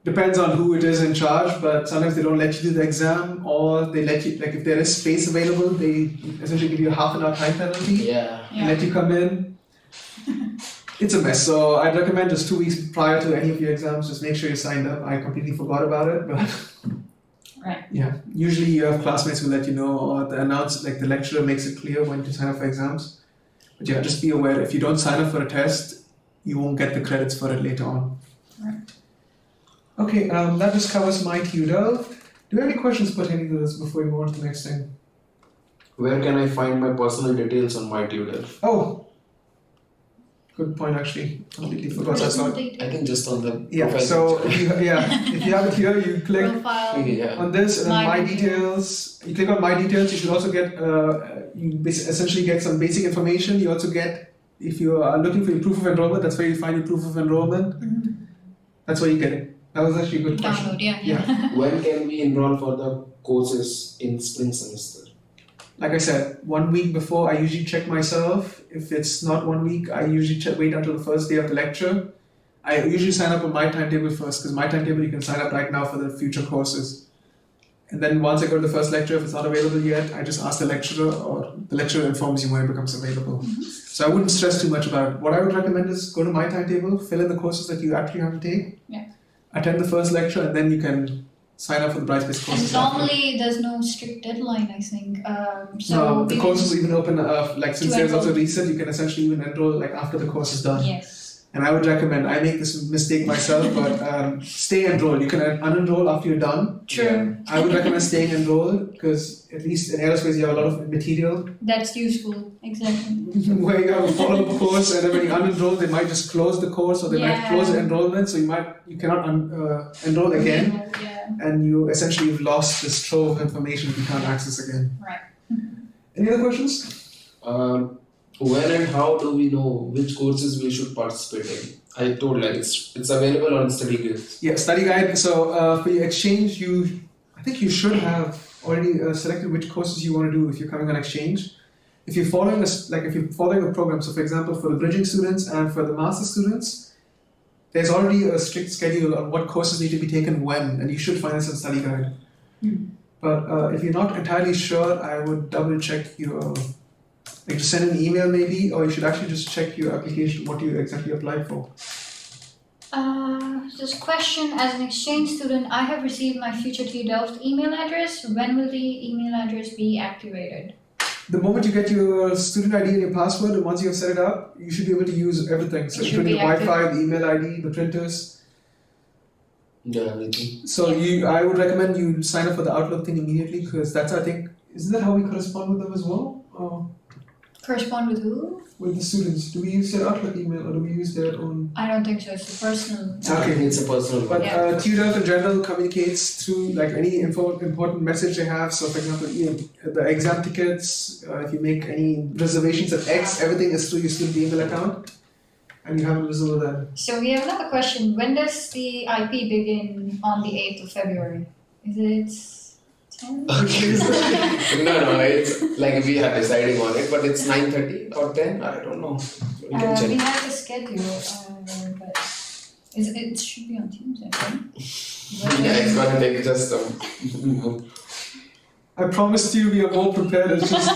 depends on who it is in charge, but sometimes they don't let you do the exam, or they let you, like if there is space available, they essentially give you a half an hour time penalty Yeah. and let you come in. It's a mess. So I'd recommend just 2 weeks prior to any of your exams, just make sure you're signed up. I completely forgot about it, but Right. yeah, usually you have classmates who let you know, or the lecturer makes it clear when to sign up for exams. But yeah, just be aware, if you don't sign up for a test, you won't get the credits for it later on. Right. Okay, that just covers my TU Delft. Do you have any questions pertaining to this before we move on to the next thing? Where can I find my personal details on my TU Delft? Oh, good point actually. Completely forgot that Personal part. details. I think just on the Yeah, profile so picture. if you have it here, you click Profile. Yeah. on this, and then My my details. You click on my details. You should also get essentially get some basic information. You also get, if you are looking for your proof of enrollment, that's where you find your proof of enrollment. Mhm. That's where you get it. That was actually a good question. Download, yeah. When can we enroll for the courses in spring semester? Like I said, 1 week before, I usually check myself. If it's not 1 week, I usually wait until the first day of the lecture. I usually sign up on my timetable first, because my timetable you can sign up right now for the future courses. And then once I go to the first lecture, if it's not available yet, I just ask the lecturer, or the lecturer informs you when it becomes available. So I wouldn't stress too much about it. What I would recommend is go to my timetable, fill in the courses that you actually have to take, attend the first lecture, and then you can sign up for the Brightspace courses. And normally there's no strict deadline, I think. No, the courses even open, since there's also enroll. reset, you can essentially even enroll after the course is done. Yes. And I would recommend, I make this mistake myself, but stay enrolled. You can unenroll after you're done. True. I would recommend staying enrolled, because at least in aerospace you have a lot of material That's useful. Exactly. where you have a follow-up course, and then when you unenroll, they might just close the course, or they might close the enrollment, so you cannot enroll again, Yeah. and you essentially have lost this trove of information you can't access again. Right. Any other questions? When and how do we know which courses we should participate in? I told it's available on study guides. Yeah, study guide. So for your exchange, I think you should have already selected which courses you want to do if you're coming on exchange. If you're following a program, so for example, for the bridging students and for the master students, there's already a strict schedule on what courses need to be taken when, and you should find this in study guide. But if you're not entirely sure, I would double check your. Like just send an email maybe, or you should actually just check your application, what you exactly applied for. This question, as an exchange student, I have received my future TU Delft email address. When will the email address be activated? The moment you get your student ID and your password, and once you have set it up, you should be able to use everything. So including the Wi-Fi, the email ID, the printers. Yeah, everything. So I would recommend you sign up for the Outlook thing immediately, because that's, I think, isn't that how we correspond with them as well? Correspond with who? With the students. Do we use their Outlook email, or do we use their own? I don't think so. It's a personal. Okay. It's a personal one. But TU Delft in general communicates through like any important message they have. So for example, the exam tickets, if you make any reservations at X, everything is through your student email account, and you have it visible there. So we have another question. When does the IP begin on the 8th of February? Is it 10? No, it's like we are deciding on it, but it's 9:30 or 10. I don't know. You can check. We have the schedule, but it should be on Teams, I think. Yeah, it's gonna take just I promised you we are more prepared. It's just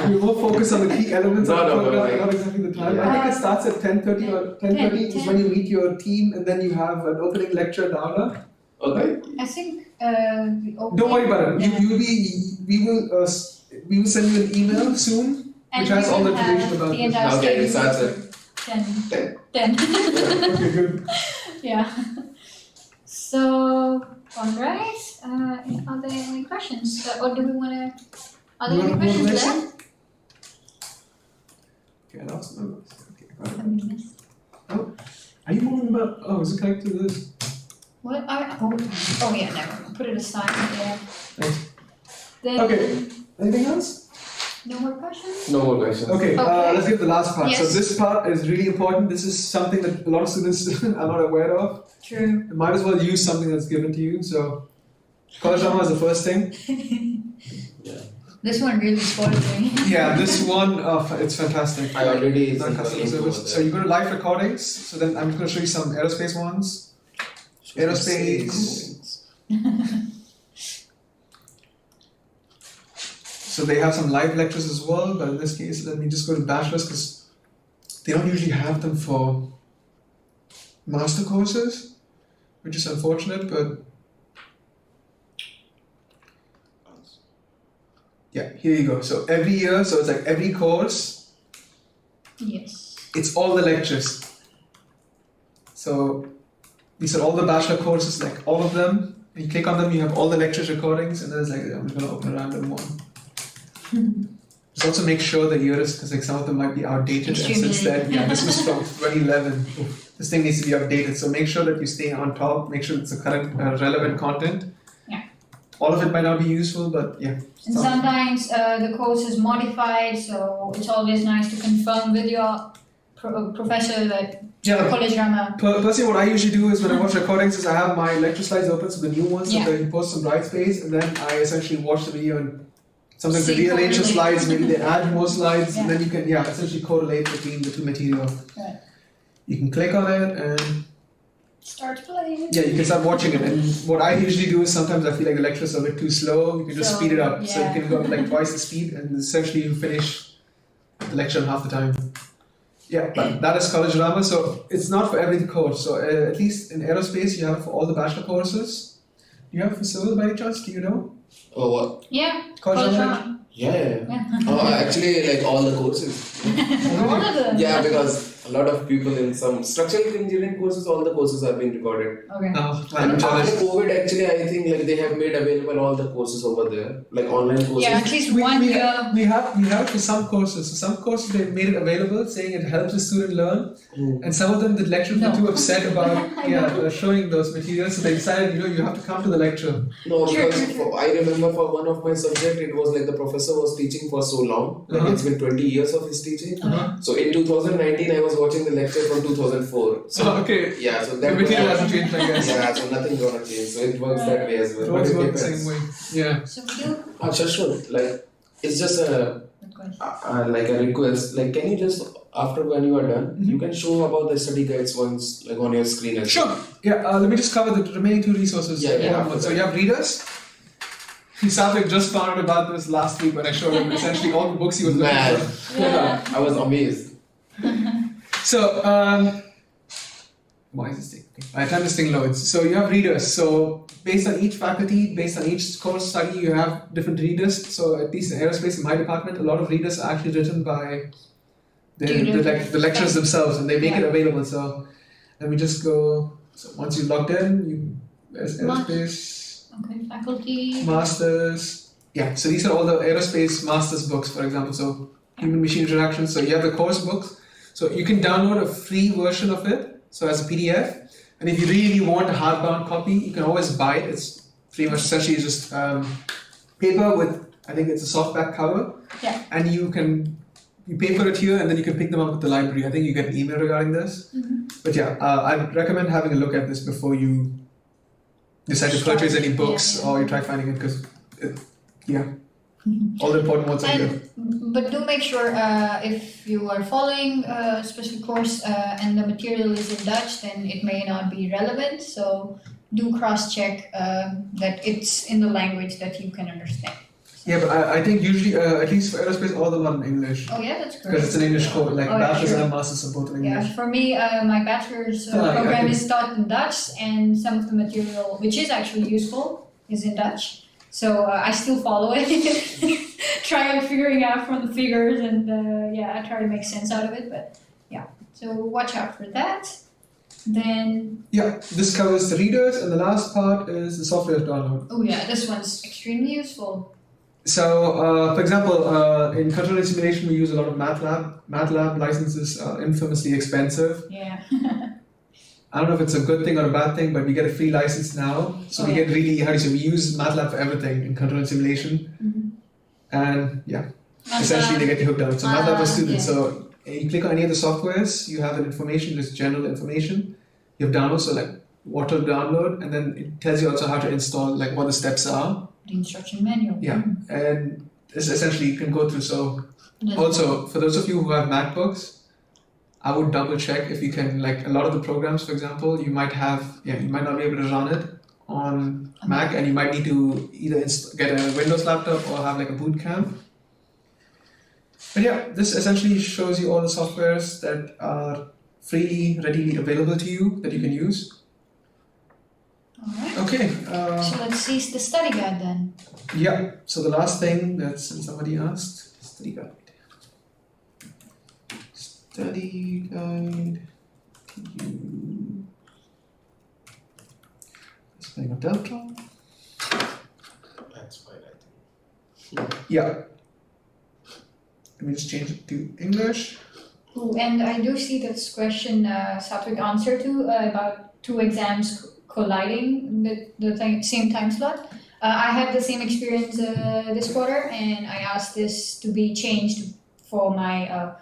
we're more focused on the key elements of the program, not exactly the time. I think it starts at 10:30 or 10:30 is when you meet your team, and then you have an opening lecture at Aula. Okay. I think Don't worry about it. We will send you an email soon, which has all the information about the it. entire Okay, it schedule. starts at 10. Okay, good. Yeah. So, alright. Are there any questions? Or do we want to? Are there any questions left? Okay, I lost my notes. Okay, got it. Have we missed? Are you moving about? Oh, is it connected to this? What are? Oh yeah, never mind. Put it aside. Yeah. Thanks. Then, Okay. Anything else? No more questions? No more questions. Okay, Okay. let's get the last part. So Yes. this part is really important. This is something that a lot of students are not aware of. True. You might as well use something that's given to you. So, college drama is the first thing. This one really spoiled me. Yeah, this one, it's fantastic. I already It's not sent a customer link service. over So there. you go to live recordings. So then I'm going to show you some aerospace ones. Aerospace. So they have some live lectures as well, but in this case, let me just go to bachelor's because they don't usually have them for master courses, which is unfortunate, but yeah, here you go. So every year, so it's like every course, Yes. it's all the lectures. So these are all the bachelor courses, like all of them. You click on them, you have all the lectures recordings, and then it's like, I'm just going to open a random one. Just also make sure the year is, because like some of them might be outdated, and Extremely. since then, yeah, this was from 2011. Oof, this thing needs to be updated, so make sure that you stay on top, make sure it's the correct, relevant content. Yeah. All of it might not be useful, but yeah. And sometimes the course is modified, so it's always nice to confirm with your professor that Yeah. college drama. Personally, what I usually do is when I watch recordings is I have my lecture slides open, so the new ones, Yeah. so they post some Brightspace, and then I essentially watch the video and sometimes they See rearrange the correlate. slides, maybe they add more slides, Yeah. and then you can essentially correlate between the two material. Right. You can click on it and Start playing. yeah, you can start watching it. And what I usually do is sometimes I feel like the lectures are a bit too slow. You can just So, speed it up, so you yeah. can go like twice the speed, and essentially you finish the lecture in half the time. Yeah, but that is college drama, so it's not for every course. So at least in aerospace, you have it for all the bachelor courses. Do you have it for civil by any chance? Do you know? Oh, what? Yeah. College drama? drama. Yeah. Oh, actually, like all the courses. All of them. Yeah, because a lot of people in some structural engineering courses, all the courses have been recorded. Okay. Oh, And I'm after jealous. COVID, actually, I think like they have made available all the courses over there, like online courses. Yeah, at least one year. We have for some courses. So some courses they made it available, saying it helps the student learn. And some of them, the lecturers were No. too upset about showing those materials, so they decided, you have to come to the lecture. No, Sure, because sure, sure. I remember for one of my subject, it was like the professor was teaching for so long, like it's been 20 years of his teaching. So in 2019, I was watching the lecture from 2004. So Okay. yeah, so The that material was- hasn't changed, I guess. Yeah, so nothing gonna change. So it works that way as well. It But always it works the depends. same way. Yeah. So we do. Sure. Like it's just a Good question. like a request. Like, can you just after when you are done, you can show about the study guides once, like on your screen. As Sure. Yeah. Let me just cover the remaining two resources. Yeah, So you have readers. Sadhvik just found out about this last week when I showed him essentially all the books he was looking Man, for. Yeah. I was amazed. So, why is this thing? Okay. By the time this thing loads. So you have readers. So based on each faculty, based on each course study, you have different readers. So at least in aerospace, in my department, a lot of readers are actually written by the lecturers themselves, and they make it available. So let me just go. So once you logged in, there's aerospace, Okay, faculty. masters. Yeah. So these are all the aerospace masters books, for example. So human machine interactions. So you have the course books. So you can download a free version of it. So as a PDF, and if you really want a hardbound copy, you can always buy it. It's pretty much essentially just paper with, I think it's a softback cover. Yeah. And you pay for it here, and then you can pick them up at the library. I think you get an email regarding this. But yeah, I'd recommend having a look at this before you decide to purchase any books or you try finding it, because All the important ones are here. But do make sure if you are following a specific course and the material is in Dutch, then it may not be relevant. So do cross-check that it's in the language that you can understand. Yeah, but I think usually, at least for aerospace, all of them are in English. Oh yeah, that's great. Because it's an English course, like Oh, yeah, bachelor's sure. and master's are both in English. Yeah, for me, my bachelor's I program think- is taught in Dutch, and some of the material, which is actually useful, is in Dutch. So I still follow it, try figuring out from the figures, and I try to make sense out of it. But yeah, so watch out for that. Then Yeah, this covers the readers, and the last part is the software download. oh yeah, this one's extremely useful. So, for example, in control and simulation, we use a lot of MATLAB. MATLAB licenses are infamously expensive. Yeah. I don't know if it's a good thing or a bad thing, but we get a free license now. So Oh, we yeah. get really, how do you say, we use MATLAB for everything in control and simulation. And yeah, essentially they get you hooked on it. So MATLAB for students. yeah. So you click on any of the softwares, you have an information, just general information. You have download, so like what to download, and then it tells you also how to install, like what the steps are. The instruction manual. Yeah, and it's essentially you can go through. So That's- also for those of you who have MacBooks, I would double check if you can, like a lot of the programs, for example, you might not be able to run it on Mac, and you might need to either get a Windows laptop or have like a boot camp. But yeah, this essentially shows you all the softwares that are freely, readily available to you that you can use. Alright. Okay. So let's see the study guide then. Yeah. So the last thing that somebody asked, study guide. Study guide. TU. Spelling of Delft wrong. That's fine, I think. Yeah. Let me just change it to English. Ooh, and I do see this question Satwik answered to about two exams colliding the same time slot. I had the same experience this quarter, and I asked this to be changed for my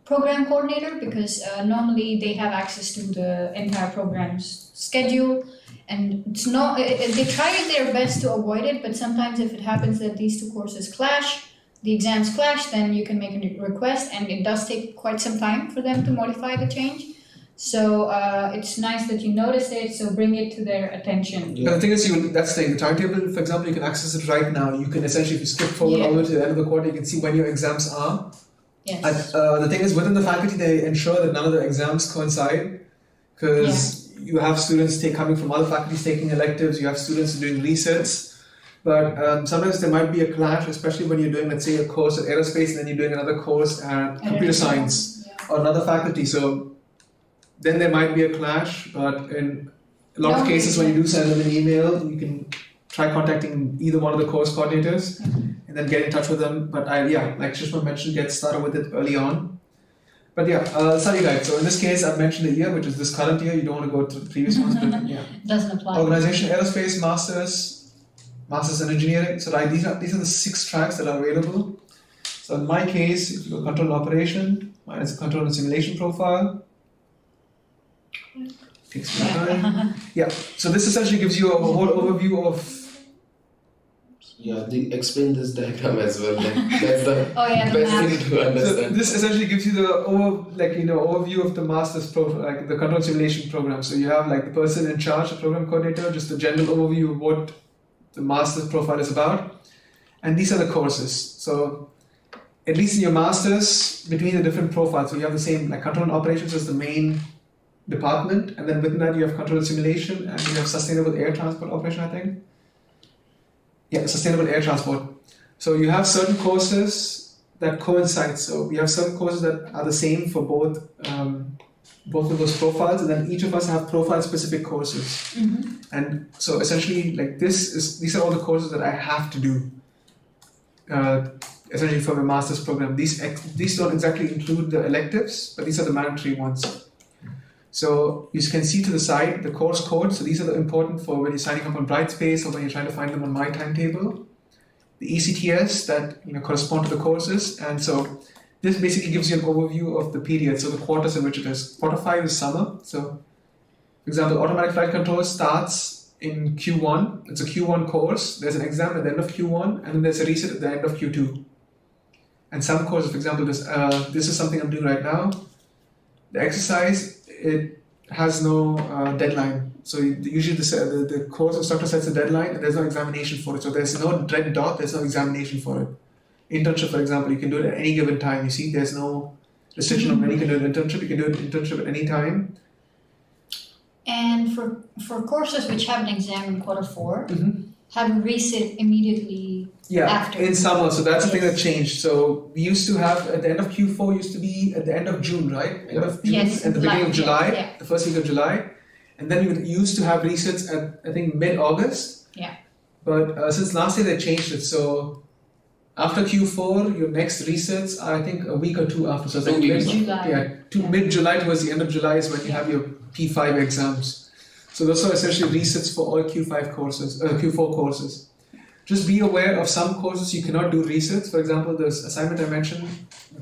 program coordinator because normally they have access to the entire program's schedule, and it's not. They try their best to avoid it, but sometimes if it happens that these two courses clash, the exams clash, then you can make a request, and it does take quite some time for them to modify the change. So it's nice that you noticed it, so bring it to their attention. But the thing is, that's the thing. The timetable, for example, you can access it right now. You can essentially, if you skip forward all the way to the end of the quarter, you can see when your exams are. Yes. And the thing is, within the faculty, they ensure that none of the exams coincide, because you have students coming from other faculties taking electives, you have students doing research. But sometimes there might be a clash, especially when you're doing, let's say, a course at aerospace and then you're doing another course at computer science or another faculty. So then there might be a clash, but in a lot of cases, when you do send them an email, you can try contacting either one of the course coordinators and then get in touch with them. But like Shishma mentioned, get started with it early on. But study guide. So in this case, I've mentioned the year, which is this current year. You don't want to go to the previous ones, but yeah. Doesn't apply. Organization, aerospace, masters in engineering. So these are the 6 tracks that are available. So in my case, if you go control and operation, mine is control and simulation profile. Takes more time. Yeah. So this essentially gives you a whole overview of. Yeah, they explain this diagram as well. Like, that's the Oh yeah, the best map. thing to So understand. this essentially gives you the overview of the master's profile, like the control simulation program. So you have like the person in charge, the program coordinator, just a general overview of what the master's profile is about, and these are the courses. So at least in your master's, between the different profiles, so you have the same, like control and operations is the main department, and then within that you have control and simulation, and you have sustainable air transport operation, I think. Yeah, sustainable air transport. So you have certain courses that coincide. So we have some courses that are the same for both of those profiles, and then each of us have profile-specific courses. And so essentially, like these are all the courses that I have to do. Essentially for my master's program. These don't exactly include the electives, but these are the mandatory ones. So you can see to the side the course code. So these are the important for when you're signing up on Brightspace or when you're trying to find them on my timetable. The ECTS that correspond to the courses, and so this basically gives you an overview of the period. So the quarters in which it is. Quarter 5 is summer. So, for example, automatic flight control starts in Q1. It's a Q1 course. There's an exam at the end of Q1, and then there's a reset at the end of Q2. And some courses, for example, this is something I'm doing right now. The exercise, it has no deadline. So usually the course instructor sets a deadline and there's no examination for it. So there's no red dot, there's no examination for it. Internship, for example, you can do it at any given time. You see, there's no restriction on when you can do an internship. You can do an internship at any time. And for courses which have an exam in Q4, have a resit immediately after. In summer. So that's the thing that changed. So we used to have at the end of Q4 used to be at the end of June, right? End of June, at the beginning of July, the first week of July. And then we used to have resits at, I think, mid-August. Yeah. But since last year, they changed it. So after Q4, your next resits are, I think, a week or two after. So it's like mid-July towards the end of July is when you have your P5 exams. So those are essentially resits for all Q4 courses. Just be aware of some courses you cannot do resits. For example, this assignment I mentioned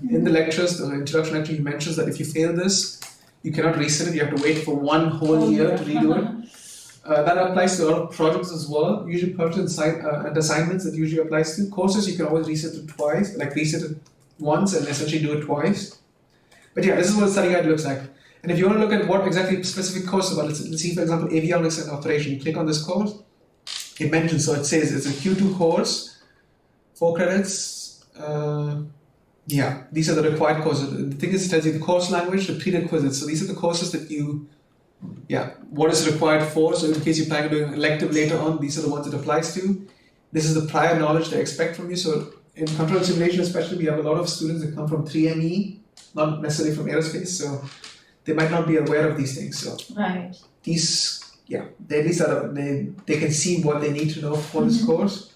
in the lectures, the introduction lecture, he mentions that if you fail this, you cannot reset it. You have to wait for one whole year to redo it. That applies to a lot of projects as well. Usually projects and assignments that usually applies to. Courses you can always reset it twice, like reset it once and essentially do it twice. But yeah, this is what the study guide looks like. And if you want to look at what exactly specific course about, let's see, for example, avionics and operation. You click on this course, it mentions, so it says it's a Q2 course, 4 credits. These are the required courses. The thing is, it tells you the course language, the prerequisites. So these are the courses that what is required for. So in case you plan on doing an elective later on, these are the ones it applies to. This is the prior knowledge they expect from you. So in control simulation especially, we have a lot of students that come from 3ME, not necessarily from aerospace. So they might not be aware of these things. So these, they at least they can see what they need to know for this course.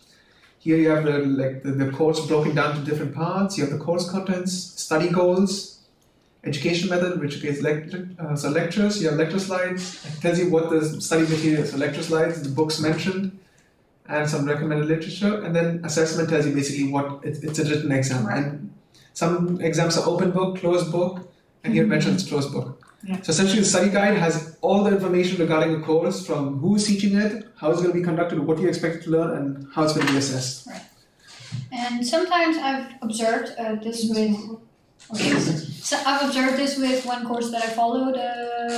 Here you have the course broken down to different parts. You have the course contents, study goals, education method, which is lectures. You have lecture slides. It tells you what the study material is. So lecture slides, the books mentioned, and some recommended literature. And then assessment tells you basically what it's a written exam. Right. And some exams are open book, closed book, and here it mentions closed book. Yeah. So essentially the study guide has all the information regarding the course, from who's teaching it, how it's going to be conducted, what you expect to learn, and how it's going to be assessed. Right. And sometimes I've observed this with one course that I followed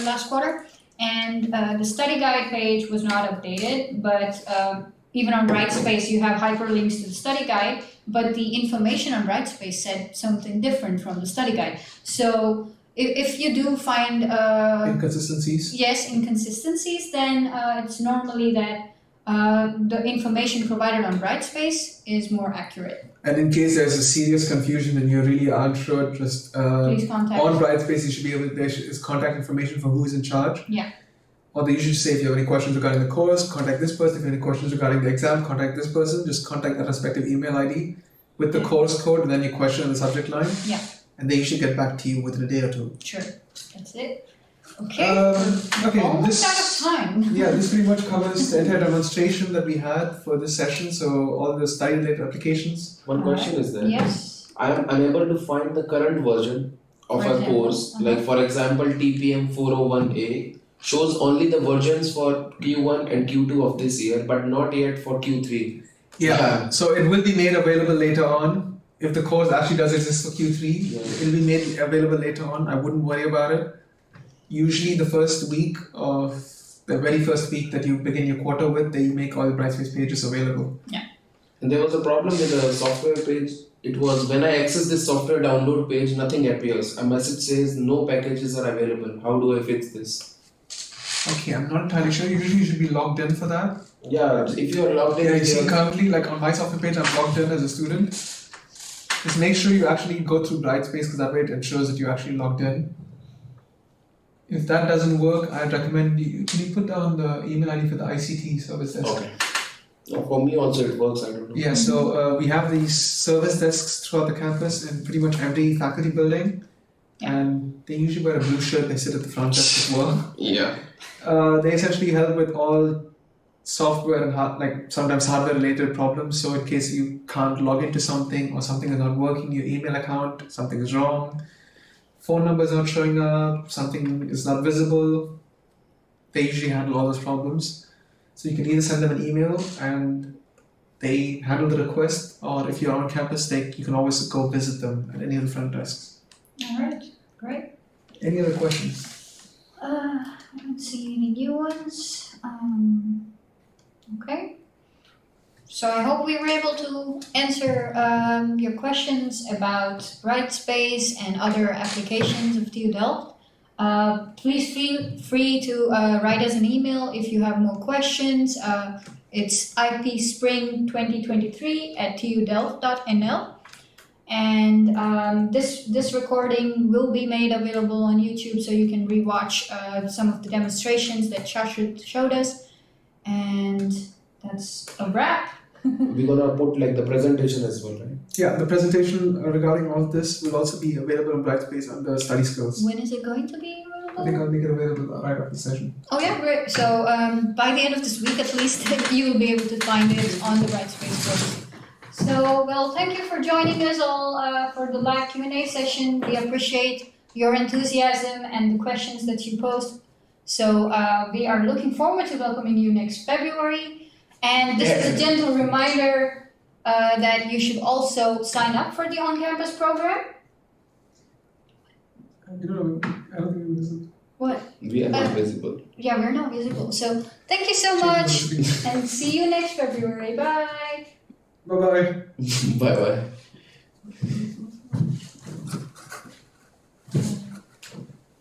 last quarter, and the study guide page was not updated, but even on Brightspace you have hyperlinks to the study guide, but the information on Brightspace said something different from the study guide. So if you do find inconsistencies, then it's normally that the information provided on Brightspace is more accurate. And in case there's a serious confusion and you really aren't sure, just please contact on Brightspace you should be able to, there is contact information for who is in charge. Yeah. Or they usually say if you have any questions regarding the course, contact this person. If you have any questions regarding the exam, contact this person. Just contact that respective email ID with the course code and then your question in the subject line. Yeah. And they usually get back to you within a day or two. Sure. That's it. Okay. This out of time. This pretty much covers the entire demonstration that we had for this session. So all the study-related applications. One question is there. Yes. I am unable to find the current version of a course. Like for example, TPM 401A shows only the versions for Q1 and Q2 of this year, but not yet for Q3. Yeah. So it will be made available later on. If the course actually does exist for Q3, it will be made available later on. I wouldn't worry about it. Usually the very first week that you begin your quarter with, they make all the Brightspace pages available. Yeah. And there was a problem with the software page. It was when I access this software download page, nothing appears. A message says no packages are available. How do I fix this? Okay, I'm not entirely sure. Usually you should be logged in for that. Yeah, if you are logged in. Yeah, you see currently, like on my software page, I'm logged in as a student. Just make sure you actually go through Brightspace because that way it ensures that you're actually logged in. If that doesn't work, I'd recommend can you put down the email ID for the ICT service desk? Okay. For me also it works, I don't know. Yeah, so we have these service desks throughout the campus in pretty much every faculty building. Yeah. And they usually wear a blue shirt, they sit at the front desk as well. Yeah. They essentially help with all software and sometimes hardware related problems. So in case you can't log into something or something is not working, your email account, something is wrong, phone number is not showing up, something is not visible, they usually handle all those problems. So you can either send them an email and they handle the request, or if you're on campus, you can always go visit them at any of the front desks. All right, great. Any other questions? I don't see any new ones. Okay. So I hope we were able to answer your questions about Brightspace and other applications of TU Delft. Please feel free to write us an email if you have more questions. It's ipspring2023@tudelft.nl. And this recording will be made available on YouTube, so you can rewatch some of the demonstrations that Shashwat showed us. And that's a wrap. We're gonna put like the presentation as well, right? Yeah, the presentation regarding all of this will also be available on Brightspace under Study Skills. When is it going to be I available? think I'll make it available right after the session. Oh yeah, great. So by the end of this week at least, you will be able to find it on the Brightspace course. So, well, thank you for joining us all for the live Q&A session. We appreciate your enthusiasm and the questions that you posed. So we are looking forward to welcoming you next February. And this is a gentle reminder that you should also sign up for the on-campus program. You don't know, I don't think this is... What? We are not visible. Yeah, we're not visible. So thank you so much and see you next February. Bye. Bye-bye. Bye bye.